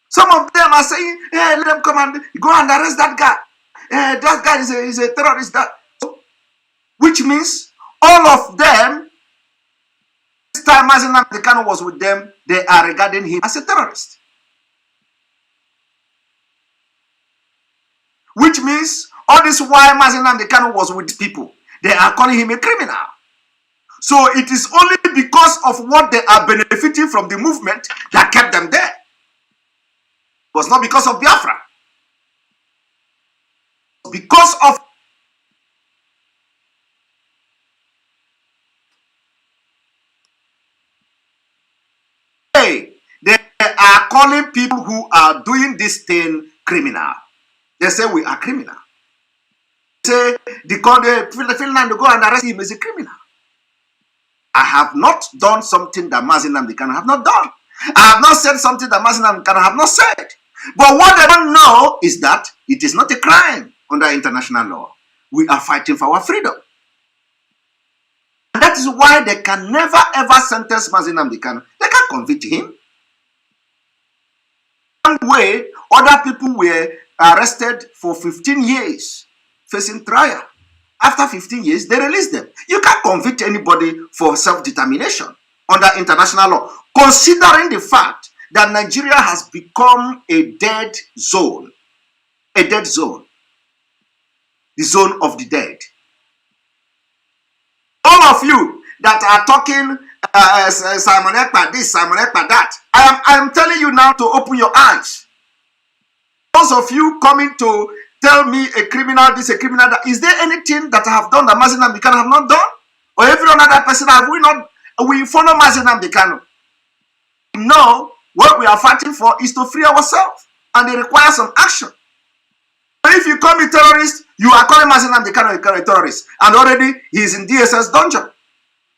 Some of them are saying, hey, let them come and go and arrest that guy. That guy is a terrorist. Which means all of them, this time Mazi Nnamdi Kanu was with them, they are regarding him as a terrorist. Which means all this while Mazi Nnamdi Kanu was with people, they are calling him a criminal. So it is only because of what they are benefiting from the movement that kept them there. It was not because of Biafra. Because of they are calling people who are doing this thing criminal. They say we are criminal. They say the Finland to go and arrest him is a criminal. I have not done something that Mazi Nnamdi Kanu have not done. I have not said something that Mazi Nnamdi Kanu have not said. But what they don't know is that it is not a crime under international law. We are fighting for our freedom. And that is why they can never ever sentence Mazi Nnamdi Kanu. They can't convict him. One way, other people were arrested for 15 years, facing trial. After 15 years, they released them. You can't convict anybody for self-determination under international law, considering the fact that Nigeria has become a dead zone. A dead zone. The zone of the dead. All of you that are talking Simon Ekpa this, Simon Ekpa that, I am telling you now to open your eyes. Those of you coming to tell me a criminal this, a criminal that. Is there anything that I have done that Mazi Nnamdi Kanu have not done? Or every other person have we not? We follow Mazi Nnamdi Kanu. No, what we are fighting for is to free ourselves, and it requires some action. But if you call me terrorist, you are calling Mazi Nnamdi Kanu a terrorist, and already he is in DSS dungeon.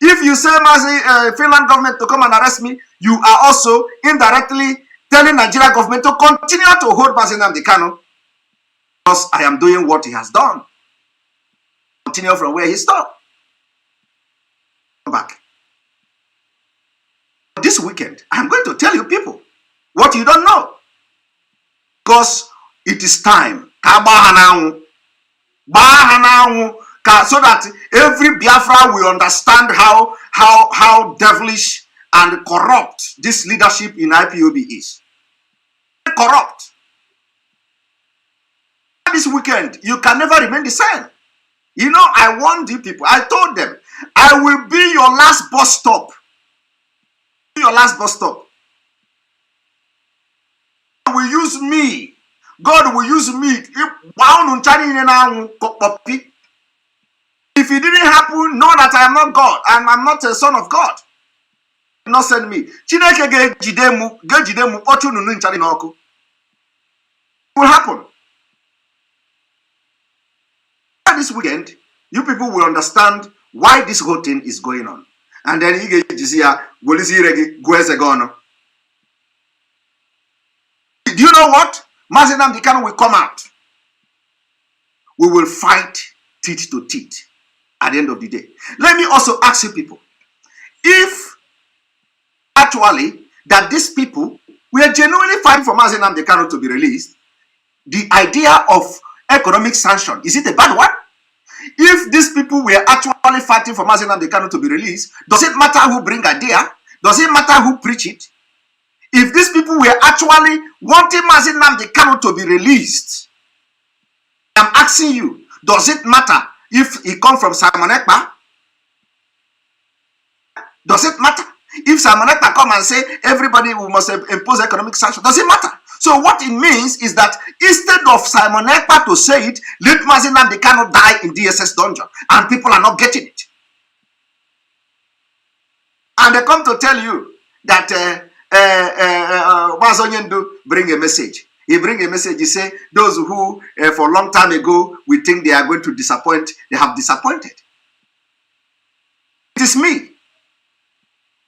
If you say Mazi, Finland government to come and arrest me, you are also indirectly telling Nigeria government to continue to hold Mazi Nnamdi Kanu, because I am doing what he has done. Continue from where he stopped. Come back. This weekend, I'm going to tell you people what you don't know, because it is time. So that every Biafra will understand how devilish and corrupt this leadership in IPOB is. Corrupt. This weekend, you can never remain the same. You know, I warned you people. I told them, I will be your last bus stop. Your last bus stop. God will use me. God will use me. If it didn't happen, know that I am not God. I'm not a son of God. Not send me. It will happen. This weekend, you people will understand why this whole thing is going on. And then you get to see do you know what? Mazi Nnamdi Kanu will come out. We will fight teeth to teeth at the end of the day. Let me also ask you people, if actually that these people were genuinely fighting for Mazi Nnamdi Kanu to be released, the idea of economic sanction, is it a bad one? If these people were actually fighting for Mazi Nnamdi Kanu to be released, does it matter who bring idea? Does it matter who preach it? If these people were actually wanting Mazi Nnamdi Kanu to be released, I'm asking you, does it matter if he comes from Simon Ekpa? Does it matter? If Simon Ekpa come and say everybody must impose economic sanction, does it matter? So what it means is that instead of Simon Ekpa to say it, let Mazi Nnamdi Kanu die in DSS dungeon, and people are not getting it. And they come to tell you that Wazonyendu bring a message. He bring a message. He say those who for a long time ago we think they are going to disappoint, they have disappointed. It is me.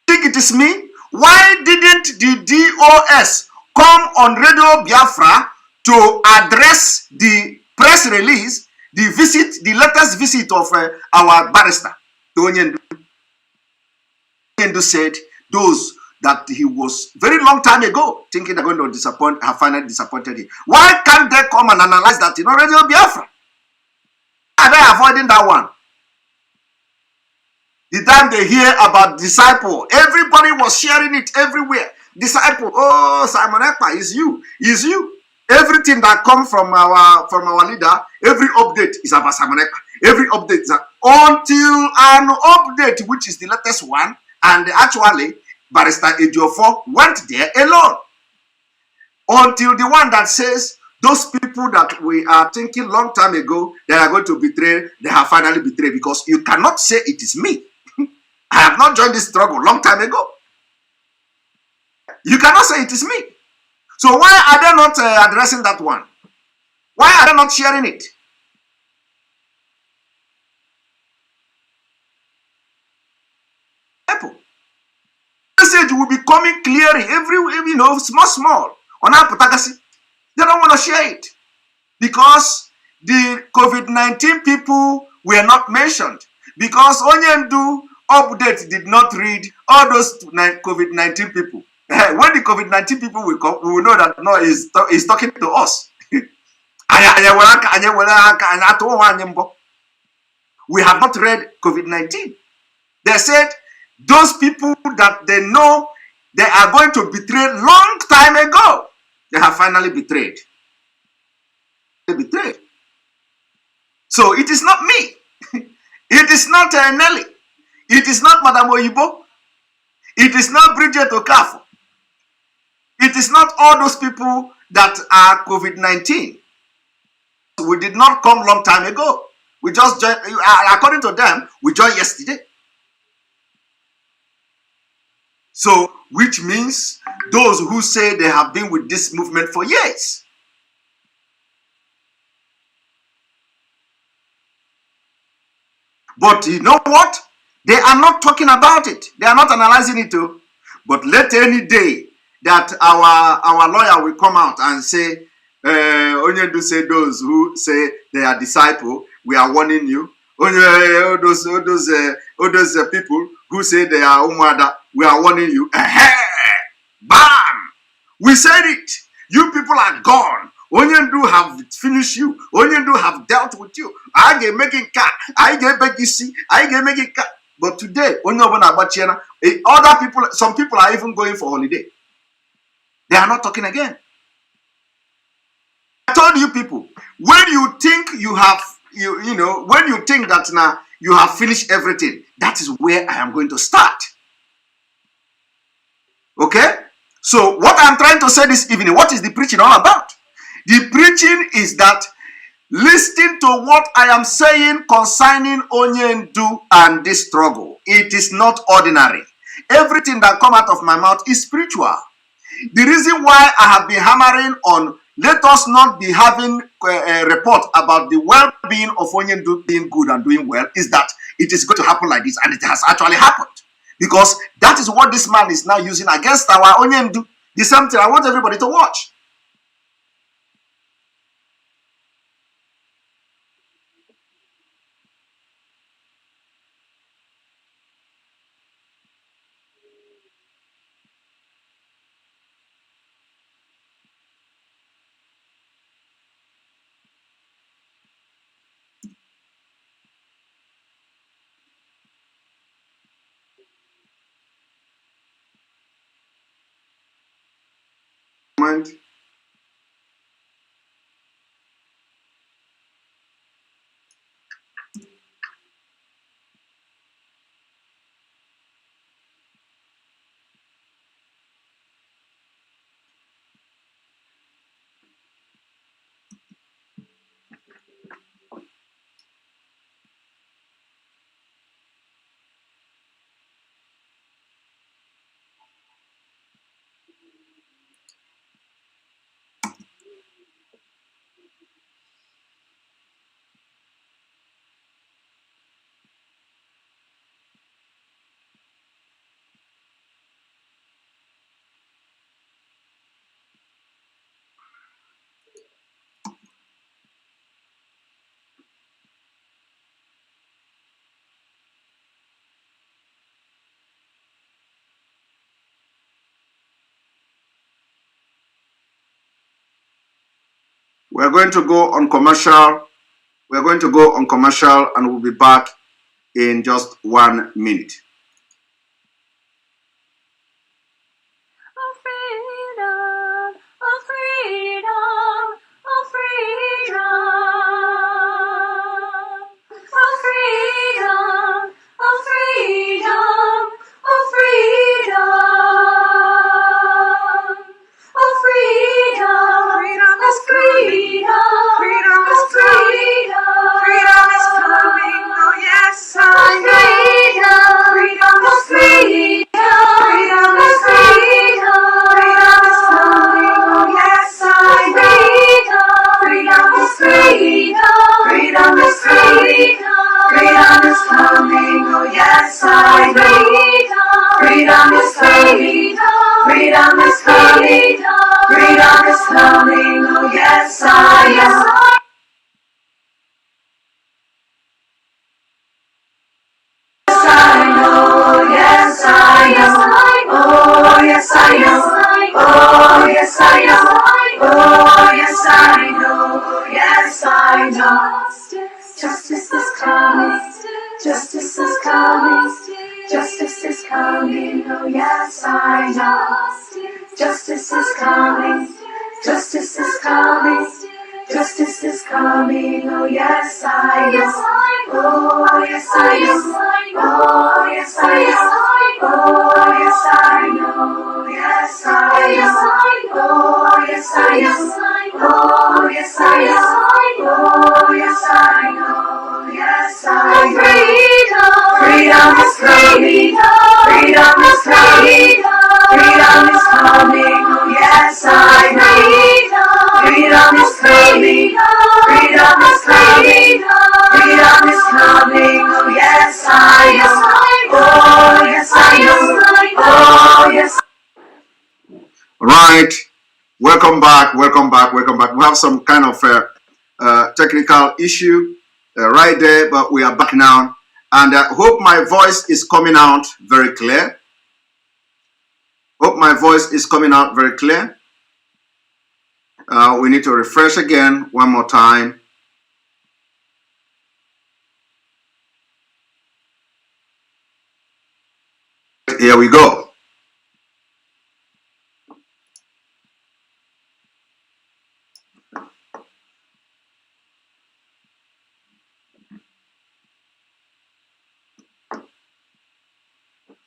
Think it is me? Why didn't the DOS come on Radio Biafra to address the press release, the visit, the latest visit of our barrister, Onyendu? Onyendu said those that he was very long time ago thinking they're going to disappoint, have finally disappointed him. Why can't they come and analyze that in Radio Biafra? Are they avoiding that one? The time they hear about disciple, everybody was sharing it everywhere. Disciple, oh, Simon Ekpa, is you. Everything that comes from our leader, every update is about Simon Ekpa. Every update is until an update, which is the latest one, and actually Barrister Ejiofor went there alone. Until the one that says those people that we are thinking long time ago they are going to betray, they have finally betrayed, because you cannot say it is me. I have not joined this struggle long time ago. You cannot say it is me. So why are they not addressing that one? Why are they not sharing it? Apple. Message will be coming clearly every small on our Potagasi. They don't want to share it because the COVID-19 people were not mentioned, because Onyendu update did not read all those COVID-19 people. When the COVID-19 people will come, we will know that no, he's talking to us. We have not read COVID-19. They said those people that they know they are going to betray long time ago, they have finally betrayed. They betrayed. So it is not me. It is not Nelly. It is not Madam Oyibo. It is not Bridget Okafor. It is not all those people that are COVID-19. we did not come long time ago. We just joined, according to them, we joined yesterday. So, which means those who say they have been with this movement for years. But you know what? They are not talking about it. They are not analyzing it too. But let any day that our lawyer will come out and say, Onyendu say those who say they are disciple, we are warning you. All those people who say they are Umwada, we are warning you. Bam! We said it. You people are gone. Onyendu have finished you. Onyendu have dealt with you. I get making car. I get making I get making car. But today, other people, some people are even going for holiday. They are not talking again. I told you people, when you think you have, when you think that now you have finished everything, that is where I am going to start. Okay? So what I'm trying to say this evening, what is the preaching all about? The preaching is that listen to what I am saying concerning Onyendu and this struggle. It is not ordinary. Everything that comes out of my mouth is spiritual. The reason why I have been hammering on let us not be having a report about the well-being of Onyendu being good and doing well is that it is going to happen like this, and it has actually happened. Because that is what this man is now using against our Onyendu. The same thing I want everybody to watch. We're going to go on commercial. We're going to go on commercial and we'll be back in just 1 minute. Justice is coming. Justice is coming. Justice is coming. Oh yes, I know. Justice is coming. Justice is coming. Justice is coming. Oh yes, I know. Oh yes, I know. Oh yes, I know. Oh yes, I know. Yes, I know. Oh yes, I know. Oh yes, I know. yes I know, yes I know. Freedom is coming, freedom is coming, freedom is coming, oh yes I know. Freedom is coming, freedom is coming, freedom is coming, oh yes I know. Oh yes I know, oh yes. Right. Welcome back. Welcome back. Welcome back. We have some kind of technical issue right there, but we are back now. And I hope my voice is coming out very clear. Hope my voice is coming out very clear. We need to refresh again one more time. Here we go.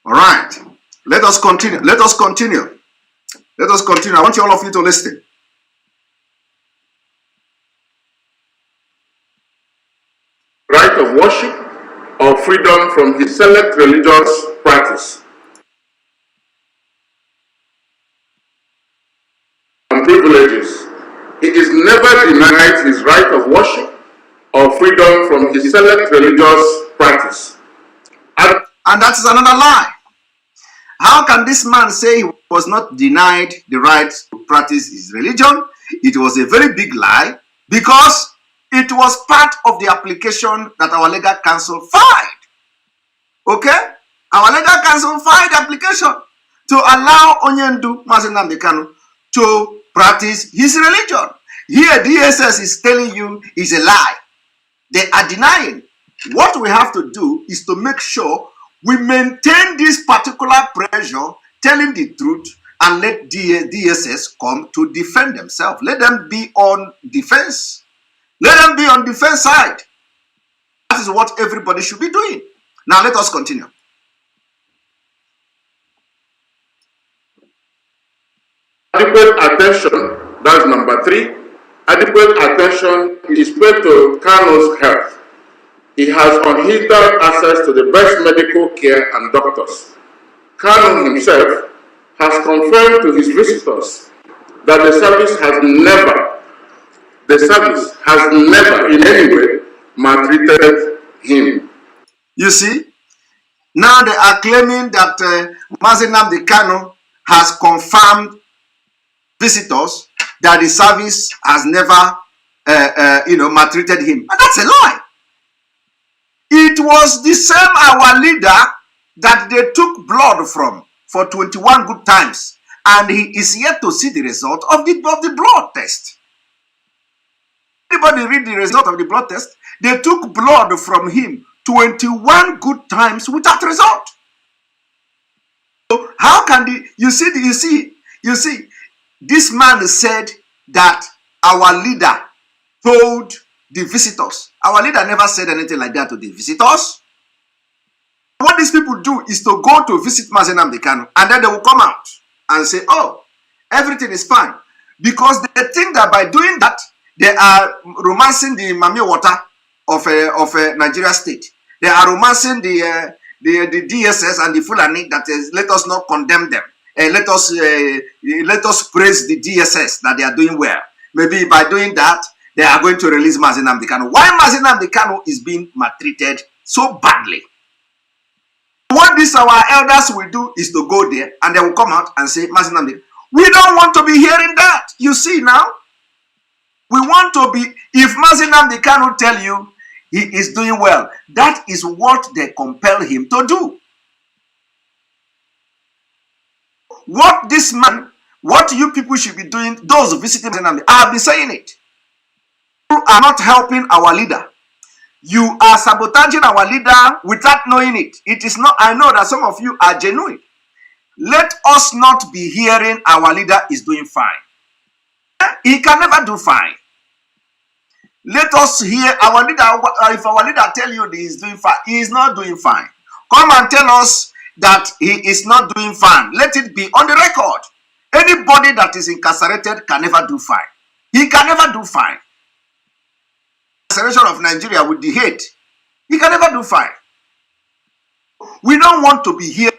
All right. Let us continue. Let us continue. Let us continue. I want all of you to listen. Right of worship or freedom from his select religious practice and privileges. He is never denied his right of worship or freedom from his select religious practice. And that is another lie. How can this man say he was not denied the right to practice his religion? It was a very big lie because it was part of the application that our legal counsel filed. Okay? Our legal counsel filed the application to allow Onyendu Mazi Nnamdi Kanu to practice his religion. Here, DSS is telling you it's a lie. They are denying. What we have to do is to make sure we maintain this particular pressure, telling the truth, and let DSS come to defend themselves. Let them be on defense. Let them be on defense side. That is what everybody should be doing. Now let us continue. Adequate attention, that's number 3. Adequate attention is paid to Kanu's health. He has unhindered access to the best medical care and doctors. Kanu himself has confirmed to his visitors that the service has never in any way maltreated him. You see, now they are claiming that Mazi Nnamdi Kanu has confirmed visitors that the service has never, maltreated him. And that's a lie. It was the same our leader that they took blood from for 21 good times, and he is yet to see the result of the blood test. Anybody read the result of the blood test? They took blood from him 21 good times without result. So how can you see, this man said that our leader told the visitors. Our leader never said anything like that to the visitors. What these people do is to go to visit Mazi Nnamdi Kanu, and then they will come out and say, oh, everything is fine. Because they think that by doing that, they are romancing the Mami water of Nigeria state. They are romancing the DSS and the Fulani that is, let us not condemn them. Let us praise the DSS that they are doing well. Maybe by doing that, they are going to release Mazi Nnamdi Kanu. Why Mazi Nnamdi Kanu is being maltreated so badly? What this our elders will do is to go there and they will come out and say, Mazi Nnamdi, we don't want to be hearing that. You see now? We want to be, if Mazi Nnamdi Kanu tell you he is doing well, that is what they compel him to do. What this man, what you people should be doing, those visiting Mazi Nnamdi, I have been saying it. You are not helping our leader. You are sabotaging our leader without knowing it. It is not, I know that some of you are genuine. Let us not be hearing our leader is doing fine. He can never do fine. Let us hear our leader. If our leader tell you he is doing fine, he is not doing fine. Come and tell us that he is not doing fine. Let it be on the record. Anybody that is incarcerated can never do fine. He can never do fine. laceration of Nigeria with the hate, he can never do fine. We don't want to be here.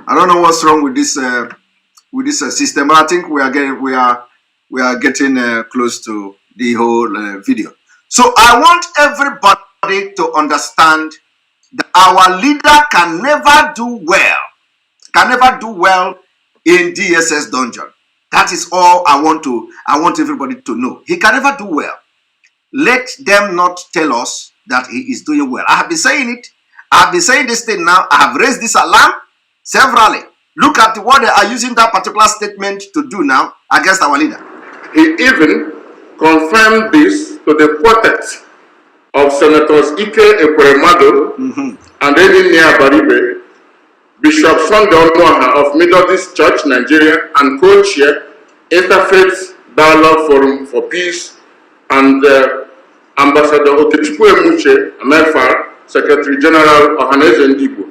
I don't know what's wrong with this system, but I think we are getting close to the whole video. So I want everybody to understand that our leader can never do well in DSS dungeon. That is all I want everybody to know. He can never do well. Let them not tell us that he is doing well. I have been saying it. I have been saying this thing now. I have raised this alarm severally. Look at what they are using that particular statement to do now against our leader. He even confirmed this to the quartet of Senators Ike Ekweremadu and Eninia Baribe, Bishop Sunday Onuaha of Methodist Church, Nigeria, and co-chair Interfaith Dialogue Forum for Peace, and Ambassador Okechukwu Emuche Amefar, Secretary General Ohaneze Ndigbo,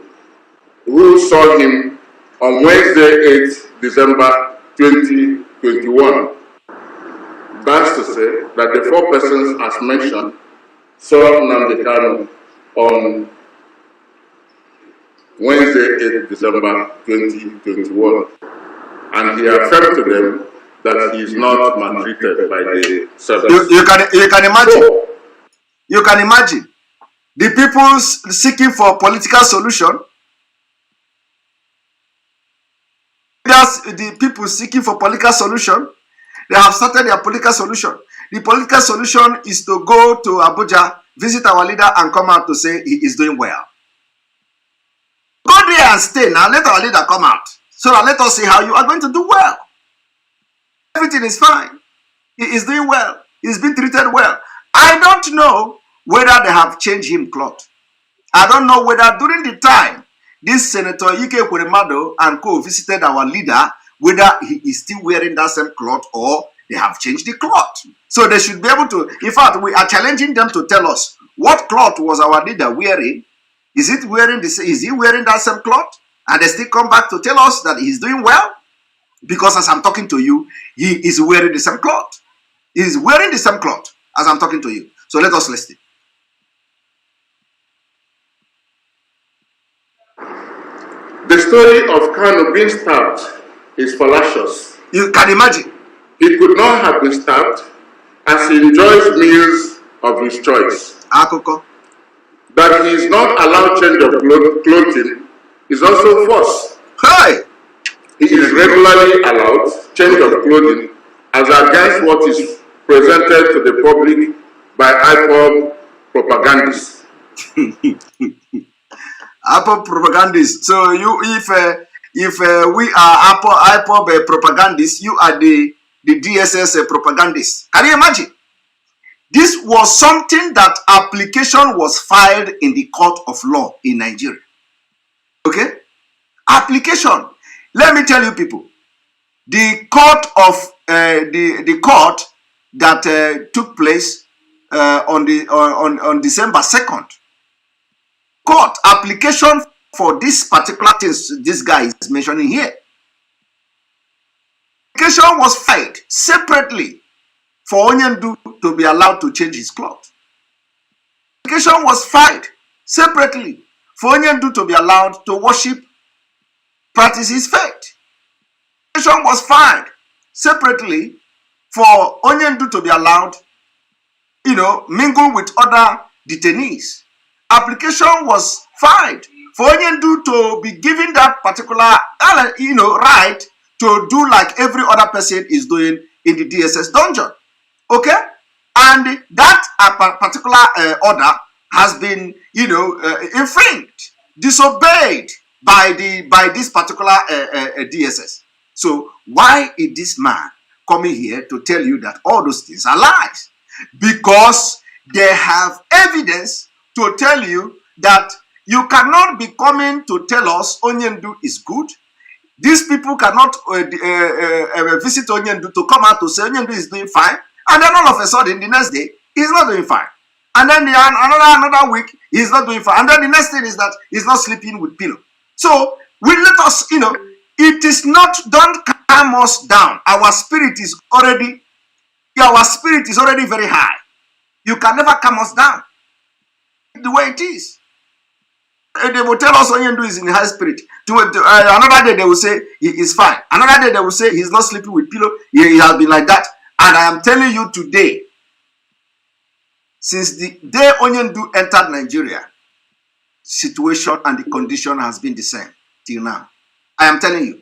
who saw him on Wednesday, 8th December 2021. That's to say that the four persons as mentioned saw Nnamdi Kanu on Wednesday, 8th December 2021. And he affirmed to them that he is not maltreated by the servants. You can imagine. You can imagine the people seeking for political solution. The people seeking for political solution, they have started their political solution. The political solution is to go to Abuja, visit our leader, and come out to say he is doing well. Go there and stay now. Let our leader come out, so that let us see how you are going to do well. Everything is fine. He is doing well. He's been treated well. I don't know whether they have changed him cloth. I don't know whether during the time this Senator Ike Ekweremadu and co visited our leader, whether he is still wearing that same cloth or they have changed the cloth. So they should be able to, in fact, we are challenging them to tell us what cloth was our leader wearing. Is he wearing that same cloth? And they still come back to tell us that he's doing well? Because as I'm talking to you, he is wearing the same cloth. He is wearing the same cloth as I'm talking to you. So let us listen. The story of Kanu being stabbed is fallacious. You can imagine. He could not have been stabbed as he enjoys meals of his choice. Akoko. That he is not allowed change of clothing is also false. Hey! He is regularly allowed change of clothing as against what is presented to the public by Ipob propagandists. Ipob propagandists. So you, if we are Ipob propagandists, you are the DSS propagandists. Can you imagine? This was something that application was filed in the court of law in Nigeria. Okay? Application. Let me tell you people, the court of the court that took place on December 2nd. Court application for this particular thing this guy is mentioning here. Application was filed separately for Onyendu to be allowed to change his cloth. Application was filed separately for Onyendu to be allowed to worship, practice his faith. Application was filed separately for Onyendu to be allowed, mingle with other detainees. Application was filed for Onyendu to be given that particular, right to do like every other person is doing in the DSS dungeon. Okay? And that particular order has been, infringed, disobeyed by this particular DSS. So why is this man coming here to tell you that all those things are lies? Because they have evidence to tell you that you cannot be coming to tell us Onyendu is good. These people cannot visit Onyendu to come out to say Onyendu is doing fine, and then all of a sudden the next day he's not doing fine, and then another week he's not doing fine, and then the next thing is that he's not sleeping with pillow. So we let us, it is not, don't calm us down. Our spirit is already very high. You can never calm us down. The way it is. They will tell us Onyendu is in high spirit. Another day they will say he is fine. Another day they will say he's not sleeping with pillow. He has been like that. And I am telling you today, since the day Onyendu entered Nigeria, situation and the condition has been the same till now. I am telling you.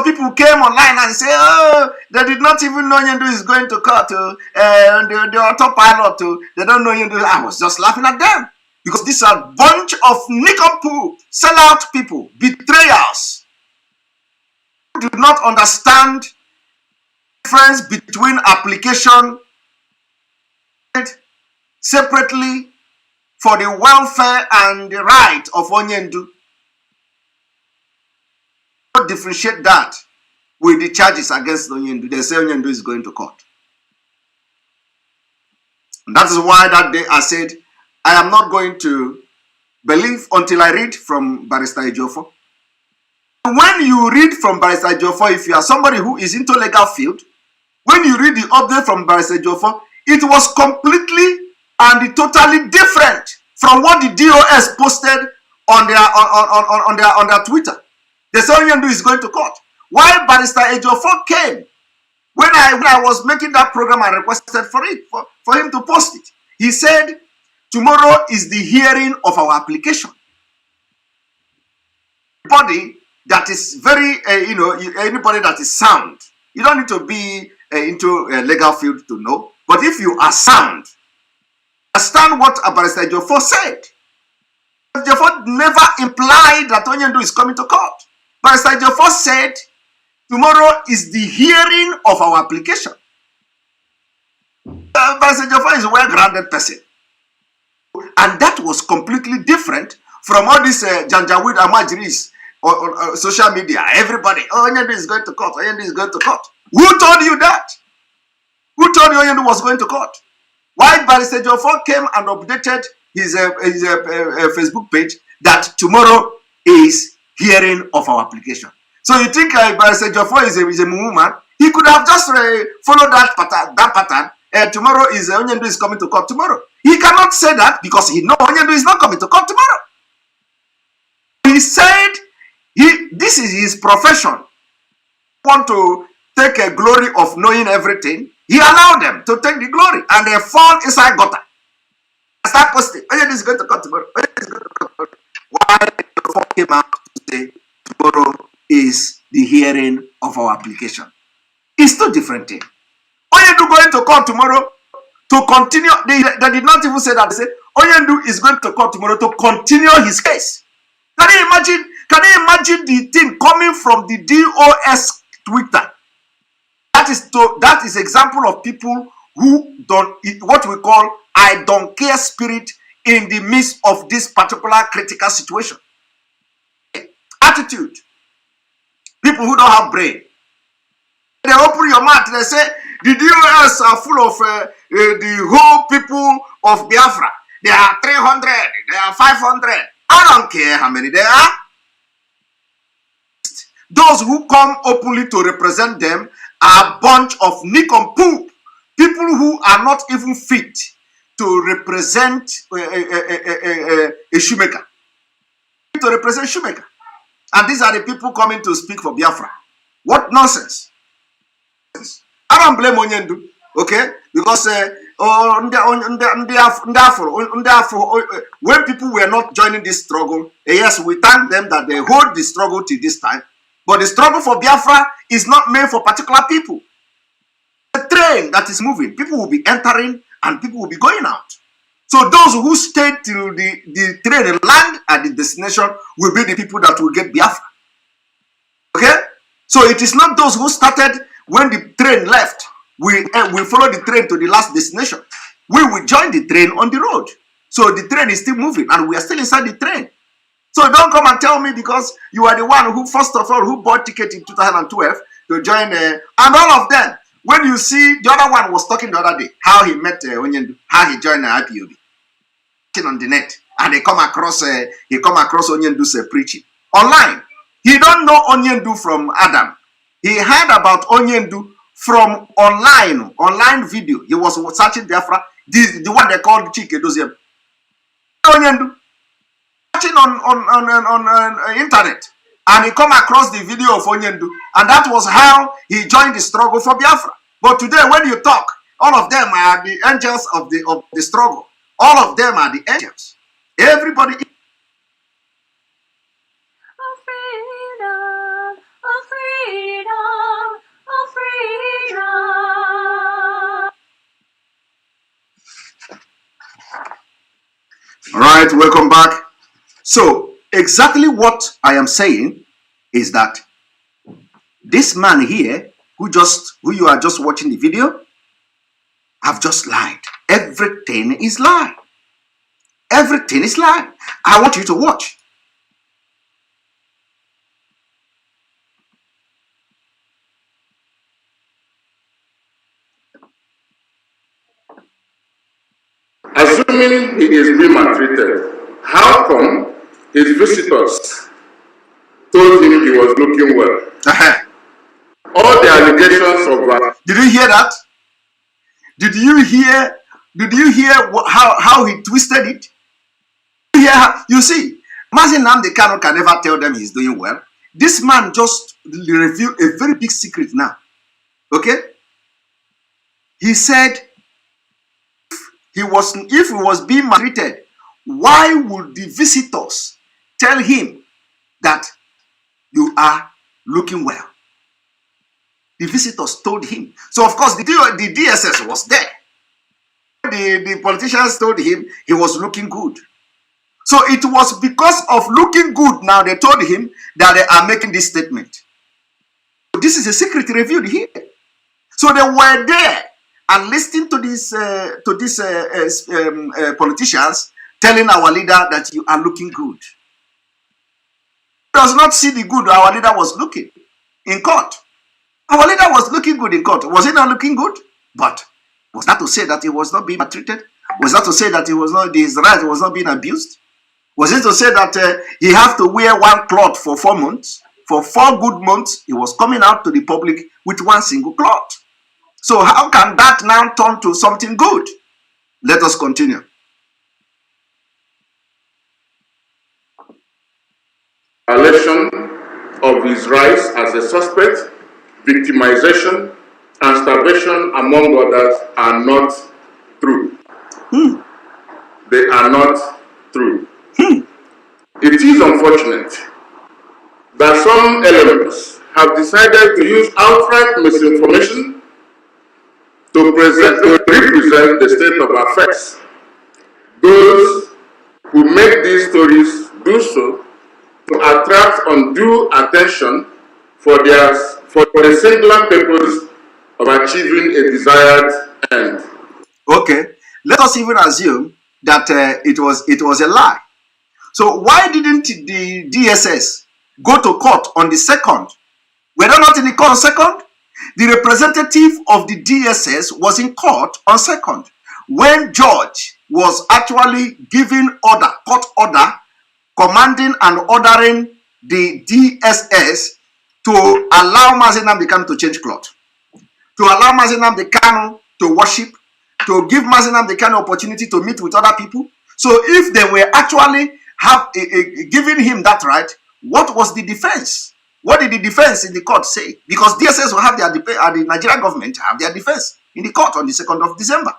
People came online and say, oh, they did not even know Onyendu is going to court. And the autopilot, they don't know Onyendu. I was just laughing at them. Because these are a bunch of nincompoop, sellout people, betrayers, who do not understand the difference between application separately for the welfare and the right of Onyendu. Don't differentiate that with the charges against Onyendu. They say Onyendu is going to court. And that is why that day I said, I am not going to believe until I read from Barrister Ejiofor. When you read from Barrister Ejiofor, if you are somebody who is into legal field, when you read the update from Barrister Ejiofor, it was completely and totally different from what the DOS posted on their Twitter. They said Onyendu is going to court. Why Barrister Ejiofor came when I was making that program and requested for it for him to post it. He said, tomorrow is the hearing of our application. Body that is very, anybody that is sound. You don't need to be into a legal field to know. But if you are sound, understand what Barrister Ejiofor said. Ejiofor never implied that Onyendu is coming to court. Barrister Ejiofor said, tomorrow is the hearing of our application. Barrister Ejiofor is a well-grounded person. And that was completely different from all these Janjaweed Amajiris or social media. Everybody, oh, Onyendu is going to court. Onyendu is going to court. Who told you that? Who told you Onyendu was going to court? Why Barrister Ejiofor came and updated his Facebook page that tomorrow is hearing of our application. So you think Barrister Ejiofor is a woman? He could have just followed that pattern. Tomorrow is Onyendu is coming to court tomorrow. He cannot say that because he knows Onyendu is not coming to court tomorrow. He said this is his profession. Want to take a glory of knowing everything. He allowed them to take the glory and they fall inside gutter. Start posting. Onyendu is going to court tomorrow. Onyendu is going to court tomorrow. Why the came out to say tomorrow is the hearing of our application? It's two different things. Onyendu going to court tomorrow to continue. They did not even say that. They said Onyendu is going to court tomorrow to continue his case. Can you imagine? Can you imagine the thing coming from the DOS Twitter? That is example of people who don't, what we call I don't care spirit in the midst of this particular critical situation. Attitude. People who don't have brain. They open your mouth and they say the DOS are full of the whole people of Biafra. There are 300, there are 500. I don't care how many there are. Those who come openly to represent them are a bunch of nincompoop. People who are not even fit to represent a shoemaker. To represent shoemaker. And these are the people coming to speak for Biafra. What nonsense. I don't blame Onyendu, okay? Because when people were not joining this struggle, yes, we thank them that they hold the struggle till this time. But the struggle for Biafra is not meant for particular people. The train that is moving, people will be entering and people will be going out. So those who stayed till the train land at the destination will be the people that will get Biafra. Okay? So it is not those who started when the train left. We follow the train to the last destination. We will join the train on the road. So the train is still moving and we are still inside the train. So don't come and tell me because you are the one who, first of all, who bought ticket in 2012 to join, and all of them. When you see the other one was talking the other day, how he met Onyendu, how he joined the IPOB, on the net, and he come across Onyendu's preaching online. He don't know Onyendu from Adam. He heard about Onyendu from online video. He was searching Biafra, the one they called Chike Doziem. Onyendu watching on internet, and he come across the video of Onyendu, and that was how he joined the struggle for Biafra. But today, when you talk, all of them are the angels of the struggle. All of them are the angels. Everybody. Oh freedom, oh freedom, oh freedom. All right, welcome back. So, exactly what I am saying is that this man here, who you are just watching the video, have just lied. Everything is lie. Everything is lie. I want you to watch. Assuming he is being maltreated, how come his visitors told him he was looking well? All the allegations of Did you hear that? Did you hear how he twisted it? You see, Mazi Nnamdi Kanu can never tell them he's doing well. This man just revealed a very big secret now. Okay? He said if he was being maltreated, why would the visitors tell him that you are looking well? The visitors told him. So of course the DSS was there. The politicians told him he was looking good. So it was because of looking good now they told him that they are making this statement. This is a secret revealed here. So they were there and listening to these politicians telling our leader that you are looking good. He does not see the good our leader was looking in court. Our leader was looking good in court. Was he not looking good? But was that to say that he was not being maltreated? Was that to say that his right was not being abused? Was it to say that he have to wear one cloth for 4 months? For 4 good months, he was coming out to the public with one single cloth. So how can that now turn to something good? Let us continue. Violation of his rights as a suspect, victimization, and starvation, among others, are not true. They are not true. It is unfortunate that some elements have decided to use outright misinformation to represent the state of affairs. Those who make these stories do so to attract undue attention for the singular purpose of achieving a desired end. Okay, let us even assume that it was a lie. So why didn't the DSS go to court on the 2nd? Were they not in the court on 2nd? The representative of the DSS was in court on 2nd when judge was actually giving court order, commanding and ordering the DSS to allow Mazi Nnamdi Kanu to change cloth, to allow Mazi Nnamdi Kanu to worship, to give Mazi Nnamdi Kanu opportunity to meet with other people. So if they were actually giving him that right, what was the defense? What did the defense in the court say? Because DSS will have their defense, the Nigerian government have their defense in the court on the 2nd of December.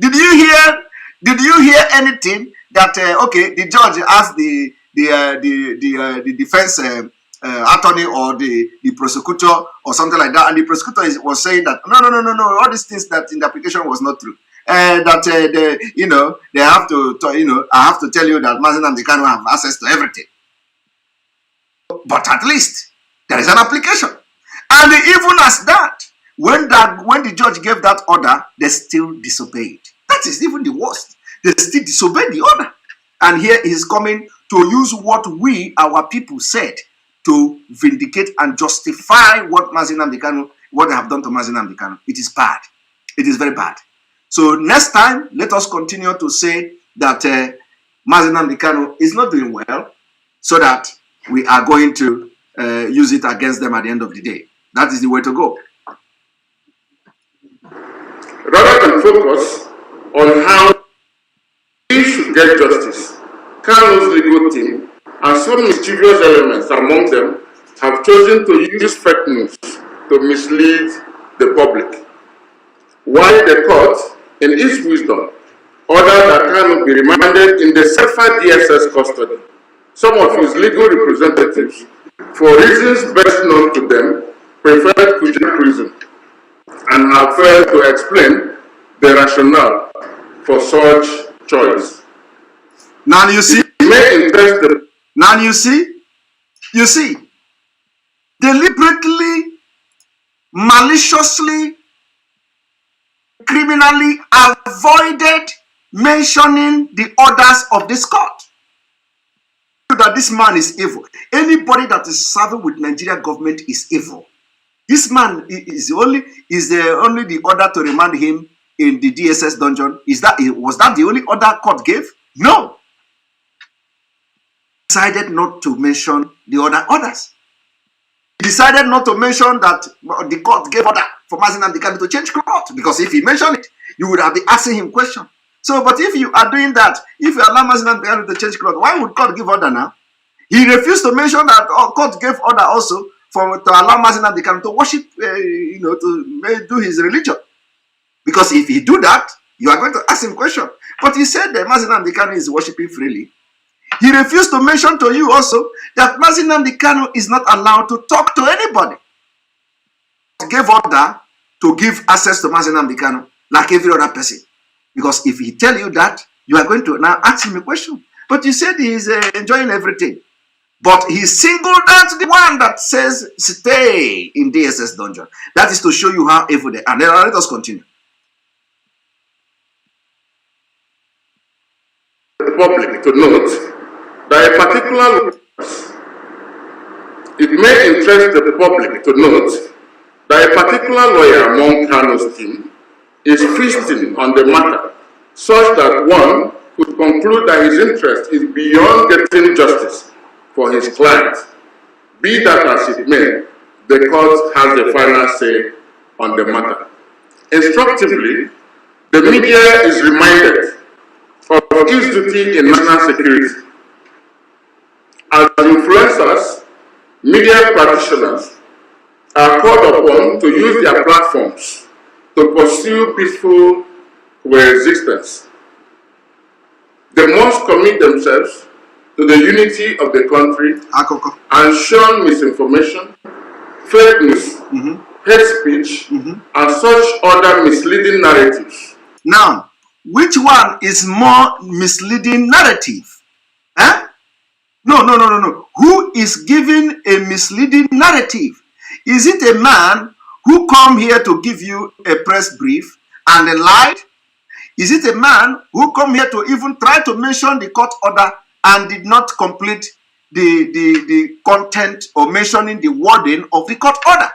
Did you hear anything that the judge asked the defense attorney or the prosecutor or something like that, and the prosecutor was saying that no, all these things that in the application was not true, and that they have to I have to tell you that Mazi Nnamdi Kanu have access to everything. But at least there is an application, and even as that, when the judge gave that order, they still disobeyed. That is even the worst. They still disobeyed the order, and here he's coming to use what we, our people, said to vindicate and justify what Mazi Nnamdi Kanu, what they have done to Mazi Nnamdi Kanu. It is bad. It is very bad. So next time, let us continue to say that Mazi Nnamdi Kanu is not doing well, so that we are going to use it against them at the end of the day. That is the way to go. Rather than focus on how we should get justice, Kanu's legal team and some mischievous elements among them have chosen to use fake news to mislead the public. While the court, in its wisdom, ordered that Kanu be remanded in the safer DSS custody, some of his legal representatives, for reasons best known to them, preferred Kuje prison and have failed to explain the rationale for such choice. Now you see, you see, deliberately, maliciously, criminally avoided mentioning the orders of this court. That this man is evil. Anybody that is serving with Nigerian government is evil. This man is only the order to remand him in the DSS dungeon. Was that the only order court gave? No. Decided not to mention the other orders. He decided not to mention that the court gave order for Mazi Nnamdi Kanu to change cloth, because if he mentioned it, you would have been asking him questions. So, but if you are doing that, if you allow Mazi Nnamdi Kanu to change cloth, why would court give order now? He refused to mention that court gave order also to allow Mazi Nnamdi Kanu to worship, to do his religion. Because if he do that, you are going to ask him questions. But he said that Mazi Nnamdi Kanu is worshiping freely. He refused to mention to you also that Mazi Nnamdi Kanu is not allowed to talk to anybody. He gave order to give access to Mazi Nnamdi Kanu like every other person. Because if he tell you that, you are going to now ask him a question. But you said he is enjoying everything. But he singled out the one that says stay in DSS dungeon. That is to show you how evil they are. And then let us continue. The public to note that a particular it may interest the public to note that a particular lawyer among Kanu's team is feasting on the matter, such that one could conclude that his interest is beyond getting justice for his client. Be that as it may, the court has the final say on the matter. Instructively, the media is reminded of its duty in national security. As influencers, media practitioners are called upon to use their platforms to pursue peaceful coexistence. They must commit themselves to the unity of the country and shun misinformation, fake news, hate speech, and such other misleading narratives. Now, which one is more misleading narrative? Eh? No. Who is giving a misleading narrative? Is it a man who come here to give you a press brief and lied? Is it a man who come here to even try to mention the court order and did not complete the content or mentioning the wording of the court order?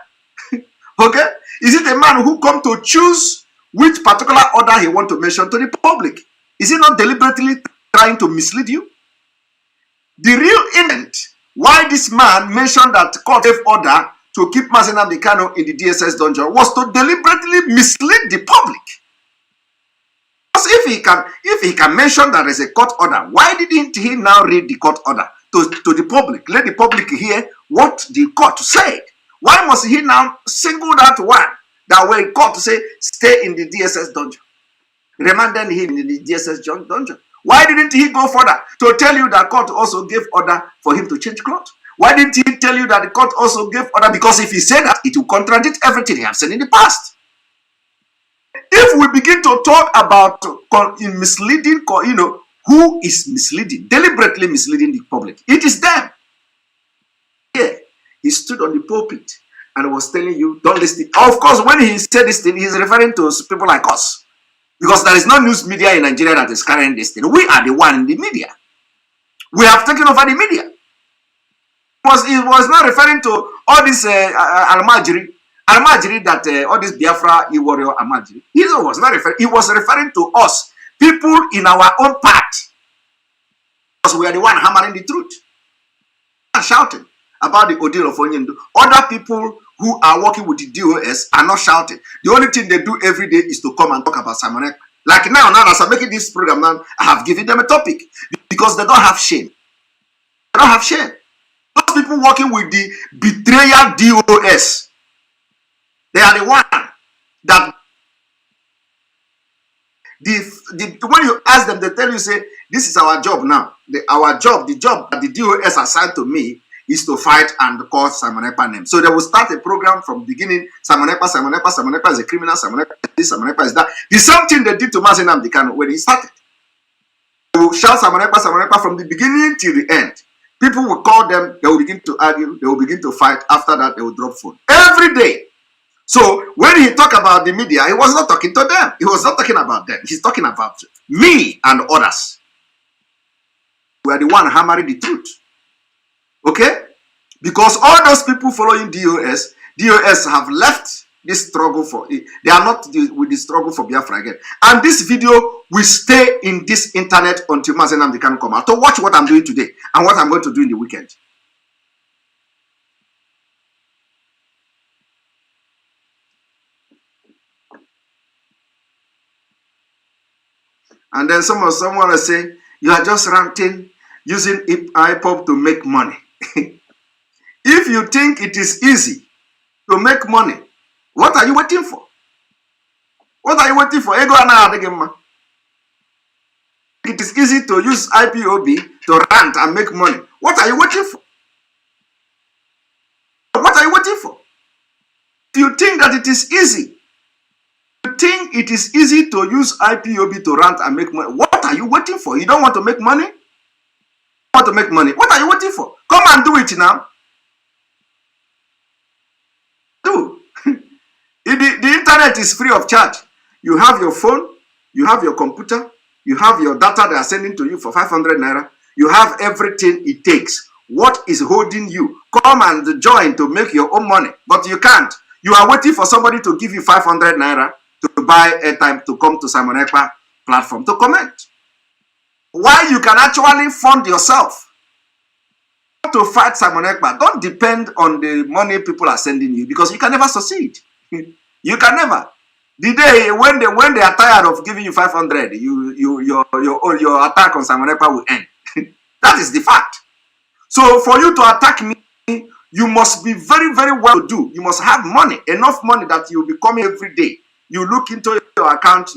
Okay? Is it a man who come to choose which particular order he want to mention to the public? Is he not deliberately trying to mislead you? The real intent why this man mentioned that court gave order to keep Mazi Nnamdi Kanu in the DSS dungeon was to deliberately mislead the public. Because if he can mention that there is a court order, why didn't he now read the court order to the public? Let the public hear what the court said. Why must he now single that one that way court to say stay in the DSS dungeon? Remanding him in the DSS dungeon. Why didn't he go further to tell you that court also gave order for him to change clothes? Why didn't he tell you that the court also gave order? Because if he said that, it will contradict everything he has said in the past. If we begin to talk about misleading, who is misleading, deliberately misleading the public, it is them. Yeah, he stood on the pulpit and was telling you, don't listen. Of course, when he said this thing, he's referring to people like us. Because there is no news media in Nigeria that is carrying this thing. We are the one in the media. We have taken over the media. It was not referring to all this Almajiri that all this Biafra warrior Almajiri. He was not referring. He was referring to us, people in our own part, because we are the one hammering the truth and shouting about the ordeal of Onyendu. Other people who are working with the DOS are not shouting. The only thing they do every day is to come and talk about Simon Ekpa. Like now, as I'm making this program now, I have given them a topic because they don't have shame. They don't have shame. Those people working with the betrayal DOS, they are the one that when you ask them, they tell you, say, this is our job now. Our job, the job that the DOS assigned to me is to fight and call Simon Ekpa name. So they will start a program from the beginning. Simon Ekpa is a criminal. Simon Ekpa is this, Simon Ekpa is that. The same thing they did to Mazi when he started. They will shout Simon Ekpa from the beginning till the end. People will call them, they will begin to argue, they will begin to fight. After that, they will drop phone. Every day. So when he talked about the media, he was not talking to them. He was not talking about them. He's talking about me and others. We are the one hammering the truth. Okay? Because all those people following DOS have left this struggle for it. They are not with the struggle for Biafra again. And this video will stay in this internet until Mazi can come out to watch what I'm doing today and what I'm going to do in the weekend. And then someone will say, you are just ranting using Ipob to make money. If you think it is easy to make money, what are you waiting for? What are you waiting for? It is easy to use IPOB to rant and make money. What are you waiting for? What are you waiting for? If you think that it is easy, you think it is easy to use IPOB to rant and make money, what are you waiting for? You don't want to make money? You want to make money? What are you waiting for? Come and do it now. Do. The internet is free of charge. You have your phone, you have your computer, you have your data they are sending to you for 500 naira. You have everything it takes. What is holding you? Come and join to make your own money. But you can't. You are waiting for somebody to give you 500 naira to buy airtime to come to Simon Ekpa platform to comment. Why you can actually fund yourself to fight Simon Ekpa. Don't depend on the money people are sending you because you can never succeed. You can never. The day when they are tired of giving you 500, your attack on Simon Ekpa will end. That is the fact. So for you to attack me, you must be very, very well to do. You must have money, enough money that you will be coming every day. You look into your account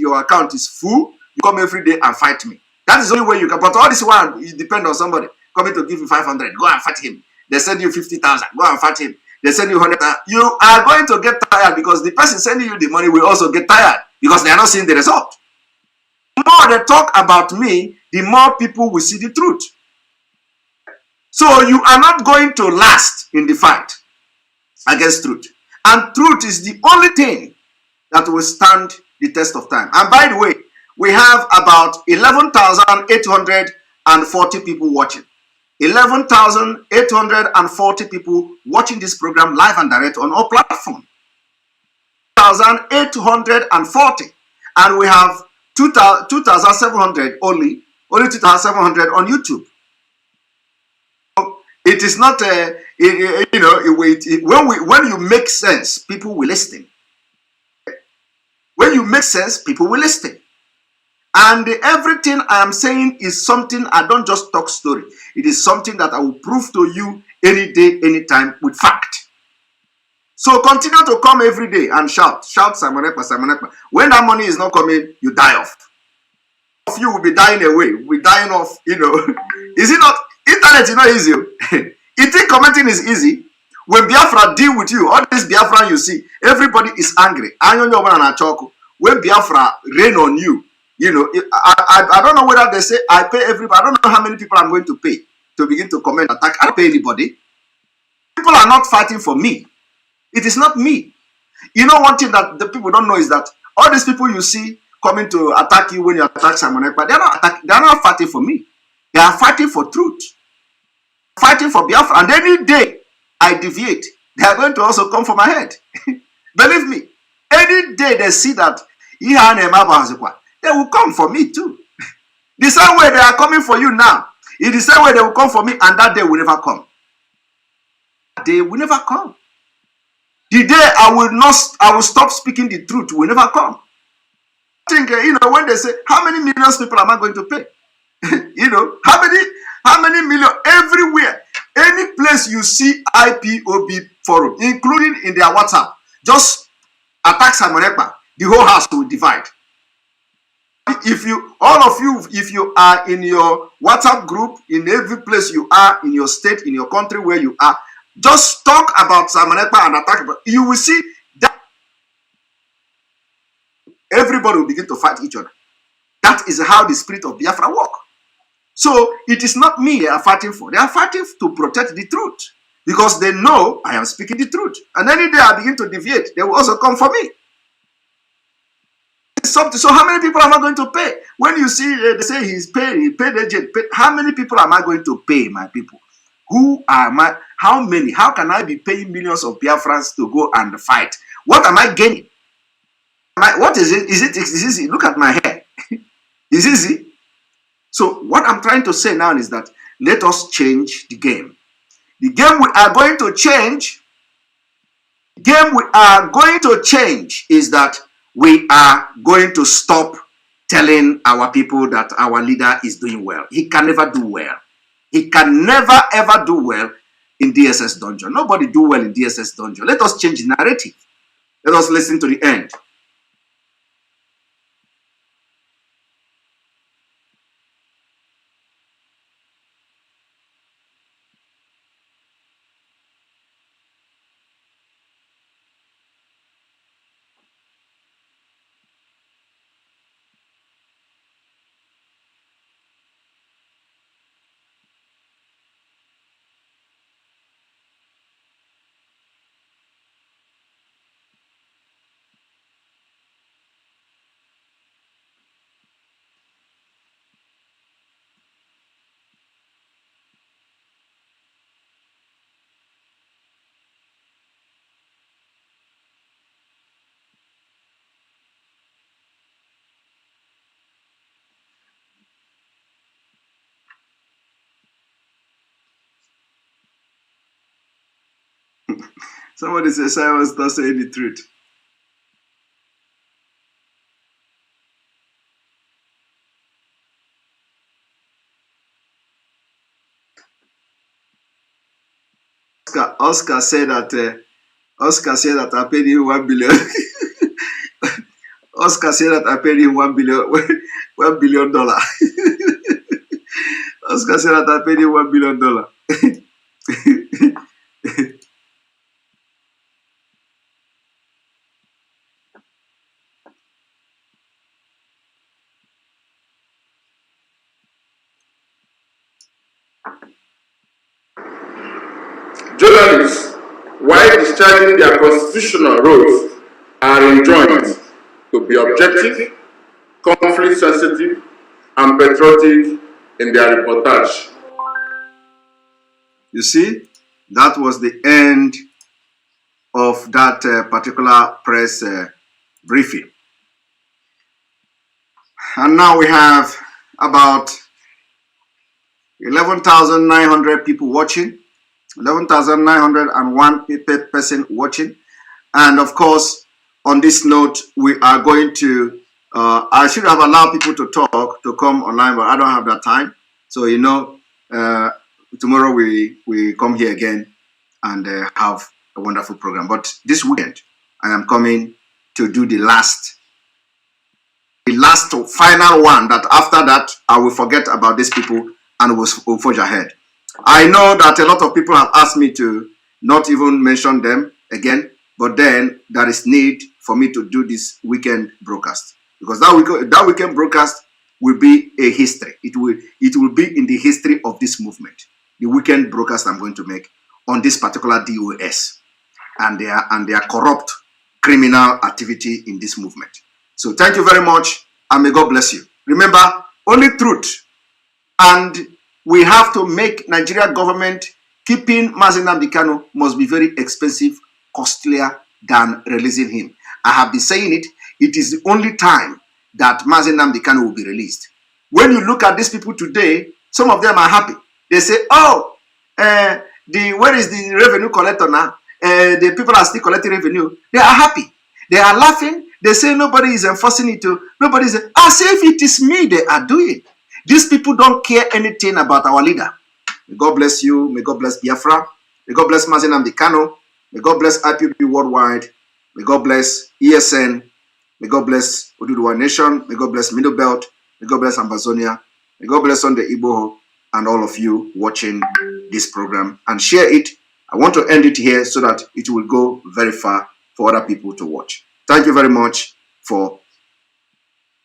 is full, you come every day and fight me. That is the only way you can. But all this one, you depend on somebody coming to give you 500. Go and fight him. They send you 50,000. Go and fight him. They send you 100,000. You are going to get tired because the person sending you the money will also get tired because they are not seeing the result. The more they talk about me, the more people will see the truth. So you are not going to last in the fight against truth. And truth is the only thing that will stand the test of time. And by the way, we have about 11,840 people watching. 11,840 people watching this program live and direct on our platform. 2,840. And we have 2,700 only 2,700 on YouTube. It is not when you make sense, people will listen. When you make sense, people will listen. And everything I am saying is something I don't just talk story. It is something that I will prove to you any day, anytime with fact. So continue to come every day and shout Simon Ekpa, Simon Ekpa. When that money is not coming, you die off. Of you will be dying away. We'll be dying off, Is it not? Internet is not easy. You think commenting is easy? When Biafra deal with you, all this Biafra you see, everybody is angry. When Biafra rain on you, I don't know whether they say I pay everybody. I don't know how many people I'm going to pay to begin to comment, attack. I don't pay anybody. People are not fighting for me. It is not me. One thing that the people don't know is that all these people you see coming to attack you when you attack Simon Ekpa, they are not fighting for me. They are fighting for truth, fighting for Biafra. And any day I deviate, they are going to also come for my head. Believe me, any day they see that they will come for me too. The same way they are coming for you now, in the same way they will come for me, and that day will never come. They will never come. The day I will stop speaking the truth will never come. I think, when they say, how many millions of people am I going to pay? How many million everywhere? Any place you see IPOB forum, including in their WhatsApp, just attack Simon Ekpa, the whole house will divide. If you are in your WhatsApp group, in every place you are, in your state, in your country where you are, just talk about Simon Ekpa and attack. You will see that everybody will begin to fight each other. That is how the spirit of Biafra works. So it is not me they are fighting for. They are fighting to protect the truth. Because they know I am speaking the truth. And any day I begin to deviate, they will also come for me. So how many people am I going to pay? When you see they say he paid agent, how many people am I going to pay, my people? Who am I? How many? How can I be paying millions of Biafrans to go and fight? What am I gaining? What is it? Is it easy? Look at my hair. It's easy. So what I'm trying to say now is that let us change the game. The game we are going to change, is that we are going to stop telling our people that our leader is doing well. He can never do well. He can never ever do well in DSS dungeon. Nobody do well in DSS dungeon. Let us change the narrative. Let us listen to the end. Somebody says Simon's not saying the truth. Oscar said that I paid him 1 billion. Oscar said that I paid him $1 billion. Oscar said that I paid him $1 billion. Journalists, while discharging their constitutional roles, are enjoined to be objective, conflict sensitive, and patriotic in their reportage. You see, that was the end of that particular press briefing. And now we have about 11,900 people watching, 11,901 person watching. And of course, on this note, we are going to, I should have allowed people to talk, to come online, but I don't have that time. So, tomorrow we come here again and have a wonderful program. But this weekend, I am coming to do the last final one, that after that, I will forget about these people and we'll forge ahead. I know that a lot of people have asked me to not even mention them again, but then there is need for me to do this weekend broadcast, because that weekend broadcast will be a history. It will be in the history of this movement. The weekend broadcast I'm going to make on this particular DOS and their corrupt criminal activity in this movement. So thank you very much, and may God bless you. Remember, only truth and we have to make Nigeria government keeping Mazi Nnamdi Kanu must be very expensive, costlier than releasing him. I have been saying it. It is the only time that Mazi Nnamdi Kanu will be released. When you look at these people today, some of them are happy. They say, oh, where is the revenue collector now? The people are still collecting revenue. They are happy. They are laughing. They say nobody is enforcing it. Nobody is. As if it is me they are doing. These people don't care anything about our leader. May God bless you. May God bless Biafra. May God bless Mazi Nnamdi Kanu. May God bless IPB worldwide. May God bless ESN. May God bless Oduduwa Nation. May God bless Middle Belt. May God bless Ambazonia. May God bless Sunday Igbo and all of you watching this program, and share it. I want to end it here so that it will go very far for other people to watch. Thank you very much for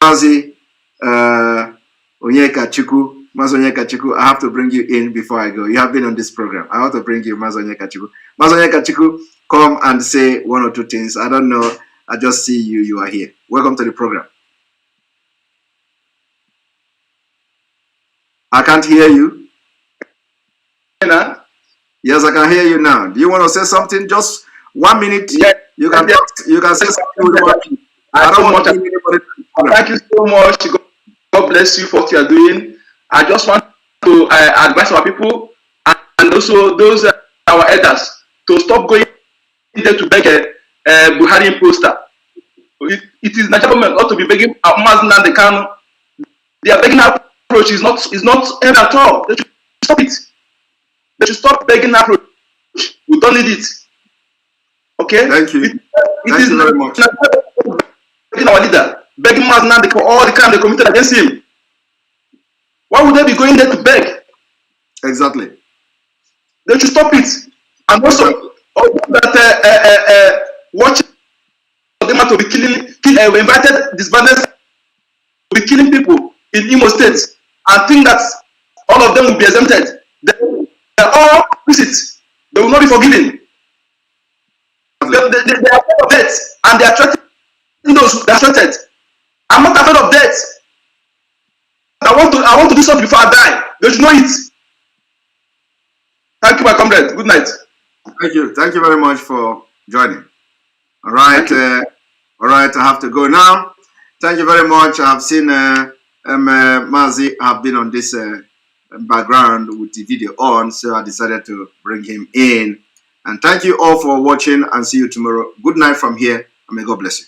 Mazi Onyeka Chukwu. Mazi Onyeka Chukwu, I have to bring you in before I go. You have been on this program. I have to bring you Mazi Onyeka Chukwu. Mazi Onyeka Chukwu, come and say one or two things. I don't know. I just see you. You are here. Welcome to the program. I can't hear you. Yes, I can hear you now. Do you want to say something? Just 1 minute. Yeah. You can say something. I don't want to anybody. Thank you so much. God bless you for what you are doing. I just want to advise our people and also those our elders to stop going there to beg a Buhari poster. It is Nigerian government not to be begging Mazi Nnamdi Kanu. Their begging approach is not end at all. They should stop it. They should stop begging approach. We don't need it. Okay? Thank you. It is very much. Begging our leader, begging Mazi Nnamdi for all the crime they committed against him. Why would they be going there to beg? Exactly. They should stop it. And also, that watching them to be invited these bandits to be killing people in Imo State and think that all of them will be exempted. They are all implicit. They will not be forgiven. They are afraid of death and they are threatening those that are threatened. I'm not afraid of death. I want to do something before I die. They should know it. Thank you, my comrade. Good night. Thank you. Thank you very much for joining. All right. All right. I have to go now. Thank you very much. I have seen Mazi have been on this background with the video on, so I decided to bring him in. And thank you all for watching, and see you tomorrow. Good night from here, and may God bless you.